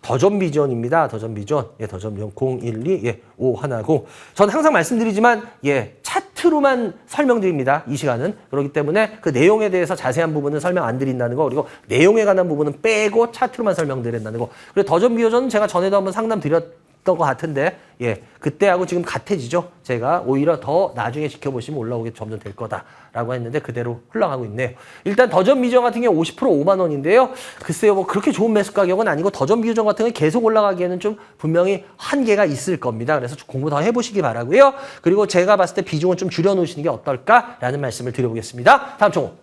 더전비전입니다. 더전비전. 예, 더전비전 012, 예, 510. 전 항상 말씀드리지만, 예, 차트로만 설명드립니다. 이 시간은. 그렇기 때문에 그 내용에 대해서 자세한 부분은 설명 안 드린다는 거, 그리고 내용에 관한 부분은 빼고 차트로만 설명드린다는 거. 그리고 더전비전은 제가 전에도 한번 상담 드렸던 것 같은데, 예, 그때하고 지금 같아지죠. 제가 오히려 더 나중에 지켜보시면 올라오게 점점 될 거다라고 했는데 그대로 흘러가고 있네요. 일단 더전비전 같은 경우 50% 5만 원인데요. 글쎄요, 뭐 그렇게 좋은 매수 가격은 아니고 더전비전 같은 경우 계속 올라가기에는 좀 분명히 한계가 있을 겁니다. 그래서 공부 더 해보시기 바라고요. 그리고 제가 봤을 때 비중을 좀 줄여놓으시는 게 어떨까라는 말씀을 드려보겠습니다. 다음 종목.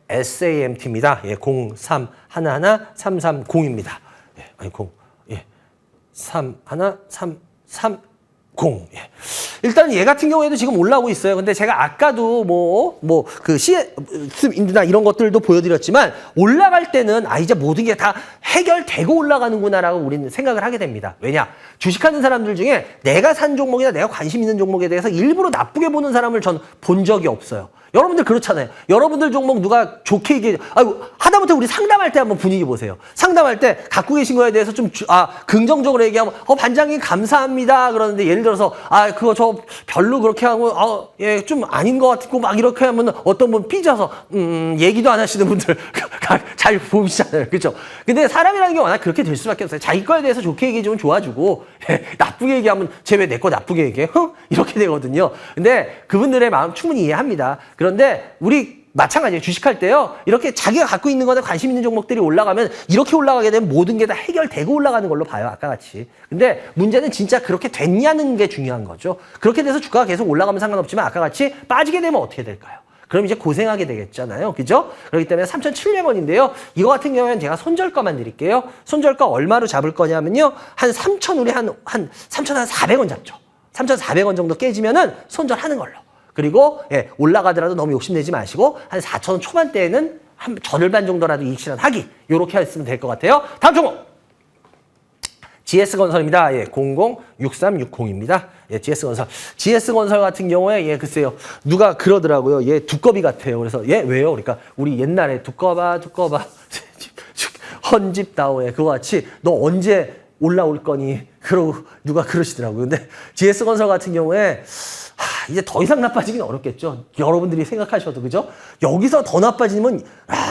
SAMT입니다. 예, 0311330입니다. 예, 아니 31330. 예. 일단 얘 같은 경우에도 지금 올라오고 있어요. 근데 제가 아까도 그 CS인드나 이런 것들도 보여드렸지만 올라갈 때는 이제 모든 게 다 해결되고 올라가는구나라고 우리는 생각을 하게 됩니다. 왜냐? 주식하는 사람들 중에 내가 산 종목이나 내가 관심 있는 종목에 대해서 일부러 나쁘게 보는 사람을 전 본 적이 없어요. 여러분들 그렇잖아요. 여러분들 종목 누가 좋게 얘기해. 아이고, 하다못해 우리 상담할 때 한번 분위기 보세요. 상담할 때 갖고 계신 거에 대해서 좀, 긍정적으로 얘기하면, 반장님 감사합니다. 그러는데 예를 들어서, 그거 저 별로 그렇게 하고, 예, 좀 아닌 것 같고 막 이렇게 하면 어떤 분 삐져서, 얘기도 안 하시는 분들 잘 보시잖아요. 그죠? 근데 사람이라는 게 워낙 그렇게 될 수밖에 없어요. 자기 거에 대해서 좋게 얘기해주면 좋아주고, 나쁘게 얘기하면 쟤 왜 내 거 나쁘게 얘기해? 이렇게 되거든요. 근데 그분들의 마음 충분히 이해합니다. 그런데 우리 마찬가지예요. 주식할 때요. 이렇게 자기가 갖고 있는 거나 관심 있는 종목들이 올라가면 이렇게 올라가게 되면 모든 게 다 해결되고 올라가는 걸로 봐요. 아까 같이. 근데 문제는 진짜 그렇게 됐냐는 게 중요한 거죠. 그렇게 돼서 주가가 계속 올라가면 상관없지만 아까 같이 빠지게 되면 어떻게 될까요? 그럼 이제 고생하게 되겠잖아요. 그죠? 그렇기 때문에 3,700원인데요. 이거 같은 경우에는 제가 손절가만 드릴게요. 손절가 얼마로 잡을 거냐면요. 한 3,000 우리 한 3,400원 잡죠. 3,400원 정도 깨지면은 손절하는 걸로. 그리고 예, 올라가더라도 너무 욕심내지 마시고 한 4,000원 초반대에는 한 절반 정도라도 이익 실현하기. 요렇게 했으면 될 것 같아요. 다음 종목. GS건설입니다. 예, 006360입니다. 예, GS건설. GS건설 같은 경우에 예, 글쎄요. 누가 그러더라고요. 얘 두꺼비 같아요. 그래서 얘 왜요? 그러니까 우리 옛날에 두꺼봐. 헌집다오에 그거 같이 너 언제 올라올 거니? 그러고 누가 그러시더라고요. 근데 GS건설 같은 경우에 이제 더 이상 나빠지긴 어렵겠죠. 여러분들이 생각하셔도 그죠? 여기서 더 나빠지면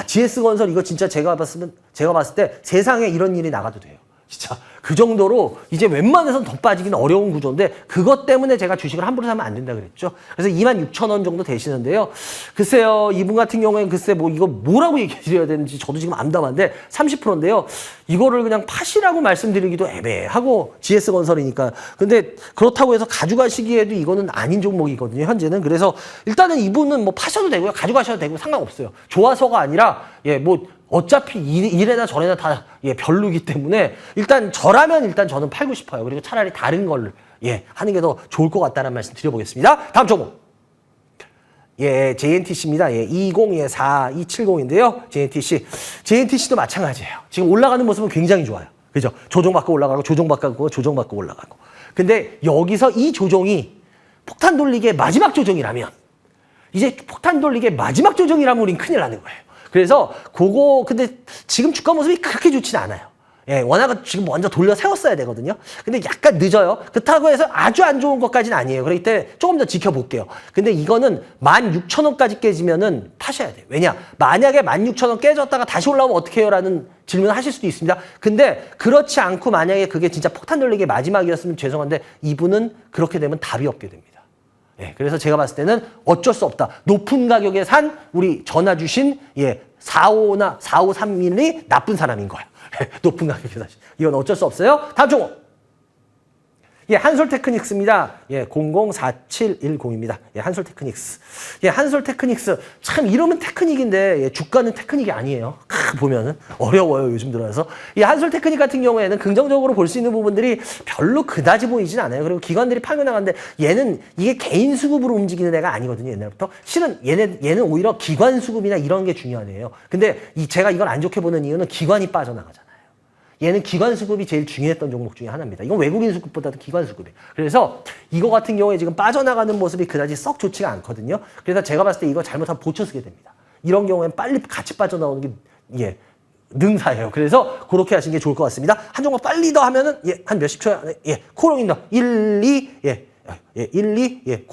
GS건설 이거 진짜 제가 봤을 때 세상에 이런 일이 나가도 돼요. 진짜 그 정도로 이제 웬만해서는 더 빠지기는 어려운 구조인데 그것 때문에 제가 주식을 함부로 사면 안 된다 그랬죠. 그래서 26,000원 정도 되시는데요. 글쎄요, 이분 같은 경우에는 글쎄 뭐 이거 뭐라고 얘기해 드려야 되는지 저도 지금 암담한데 30%인데요. 이거를 그냥 파시라고 말씀드리기도 애매하고 GS건설이니까. 근데 그렇다고 해서 가져가시기에도 이거는 아닌 종목이거든요, 현재는. 그래서 일단은 이분은 뭐 파셔도 되고요. 가져가셔도 되고 상관없어요. 좋아서가 아니라 예, 뭐 어차피 이래나 저래나 다 예, 별로기 때문에 일단 저라면 일단 저는 팔고 싶어요. 그리고 차라리 다른 걸 예, 하는 게 더 좋을 것 같다는 말씀 드려보겠습니다. 다음 종목. 예, JNTC입니다. 예, 204270인데요. JNTC도 마찬가지예요. 지금 올라가는 모습은 굉장히 좋아요. 그죠? 조정받고 올라가고 조정받고 올라가고. 근데 여기서 이 조정이 폭탄 돌리기의 마지막 조정이라면 이제 폭탄 돌리기의 마지막 조정이라면 우린 큰일 나는 거예요. 그래서 근데 지금 주가 모습이 그렇게 좋진 않아요. 예, 워낙 지금 먼저 돌려 세웠어야 되거든요. 근데 약간 늦어요. 그렇다고 해서 아주 안 좋은 것까지는 아니에요. 그렇기 때문에 조금 더 지켜볼게요. 근데 이거는 16,000원까지 깨지면은 파셔야 돼요. 왜냐? 만약에 16,000원 깨졌다가 다시 올라오면 어떻게 해요? 라는 질문을 하실 수도 있습니다. 근데 그렇지 않고 만약에 그게 진짜 폭탄 돌리기의 마지막이었으면 죄송한데 이분은 그렇게 되면 답이 없게 됩니다. 예, 그래서 제가 봤을 때는 어쩔 수 없다. 높은 가격에 산 우리 전화 주신 예, 4531이 나쁜 사람인 거야. 높은 가격에 사신. 이건 어쩔 수 없어요. 다음 종목. 예, 한솔테크닉스입니다. 예, 004710입니다. 예, 한솔테크닉스. 예, 한솔테크닉스. 참 이름은 테크닉인데 예, 주가는 테크닉이 아니에요. 보면은 어려워요, 요즘 들어서. 이 한솔테크닉 같은 경우에는 긍정적으로 볼 수 있는 부분들이 별로 그다지 보이진 않아요. 그리고 기관들이 팔고 나가는데 얘는 이게 개인 수급으로 움직이는 애가 아니거든요, 옛날부터. 실은 얘는 오히려 기관 수급이나 이런 게 중요한 애예요. 근데 제가 이걸 안 좋게 보는 이유는 기관이 빠져나가잖아요. 얘는 기관 수급이 제일 중요했던 종목 중에 하나입니다. 이건 외국인 수급보다도 기관 수급이에요. 그래서 이거 같은 경우에 지금 빠져나가는 모습이 그다지 썩 좋지가 않거든요. 그래서 제가 봤을 때 이거 잘못하면 보초 쓰게 됩니다. 이런 경우엔 빨리 같이 빠져나오는 게 예, 능사예요. 그래서 그렇게 하시는 게 좋을 것 같습니다. 한 종목 빨리 더 하면은 예, 한 몇십 초 안에 예, 코롱인더 12 예, 12 예,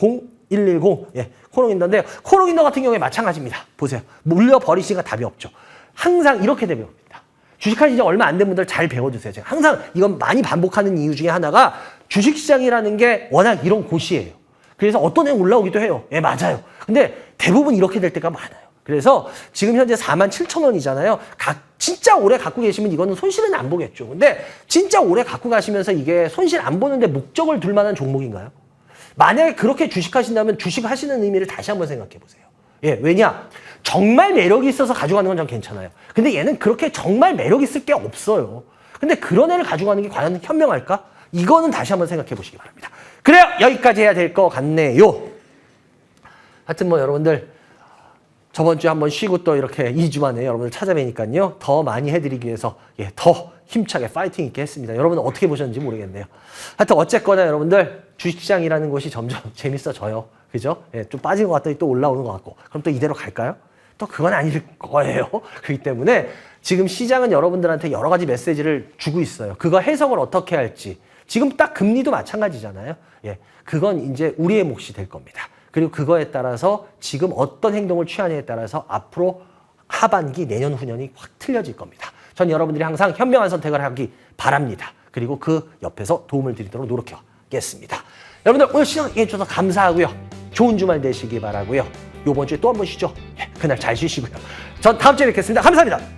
0110 예, 코롱인더인데 코롱인더 같은 경우에 마찬가지입니다. 보세요. 물려 버리시니까 답이 없죠. 항상 이렇게 되면 주식한 지 얼마 안 된 분들 잘 배워두세요. 제가 항상 이건 많이 반복하는 이유 중에 하나가 주식시장이라는 게 워낙 이런 곳이에요. 그래서 어떤 애 올라오기도 해요. 예, 맞아요. 근데 대부분 이렇게 될 때가 많아요. 그래서 지금 현재 47,000원이잖아요. 진짜 오래 갖고 계시면 이거는 손실은 안 보겠죠. 근데 진짜 오래 갖고 가시면서 이게 손실 안 보는데 목적을 둘 만한 종목인가요? 만약에 그렇게 주식하신다면 주식하시는 의미를 다시 한번 생각해 보세요. 예, 왜냐? 정말 매력이 있어서 가져가는 건 전 괜찮아요. 근데 얘는 그렇게 정말 매력 있을 게 없어요. 근데 그런 애를 가져가는 게 과연 현명할까? 이거는 다시 한번 생각해 보시기 바랍니다. 그래요! 여기까지 해야 될 것 같네요. 하여튼 뭐 여러분들 저번 주에 한번 쉬고 또 이렇게 2주 만에 여러분들 찾아뵈니까요. 더 많이 해드리기 위해서 예, 더 힘차게 파이팅 있게 했습니다. 여러분은 어떻게 보셨는지 모르겠네요. 하여튼 어쨌거나 여러분들 주식시장이라는 곳이 점점 재밌어져요. 그죠? 예, 좀 빠진 것 같더니 또 올라오는 것 같고. 그럼 또 이대로 갈까요? 또 그건 아닐 거예요. 그렇기 때문에 지금 시장은 여러분들한테 여러 가지 메시지를 주고 있어요. 그거 해석을 어떻게 할지. 지금 딱 금리도 마찬가지잖아요. 예, 그건 이제 우리의 몫이 될 겁니다. 그리고 그거에 따라서 지금 어떤 행동을 취하냐에 따라서 앞으로 하반기, 내년, 후년이 확 틀려질 겁니다. 전 여러분들이 항상 현명한 선택을 하기 바랍니다. 그리고 그 옆에서 도움을 드리도록 노력하겠습니다. 여러분들 오늘 시청해 주셔서 감사하고요. 좋은 주말 되시기 바라고요. 이번 주에 또 한 번 쉬죠. 예, 그날 잘 쉬시고요. 전 다음 주에 뵙겠습니다. 감사합니다.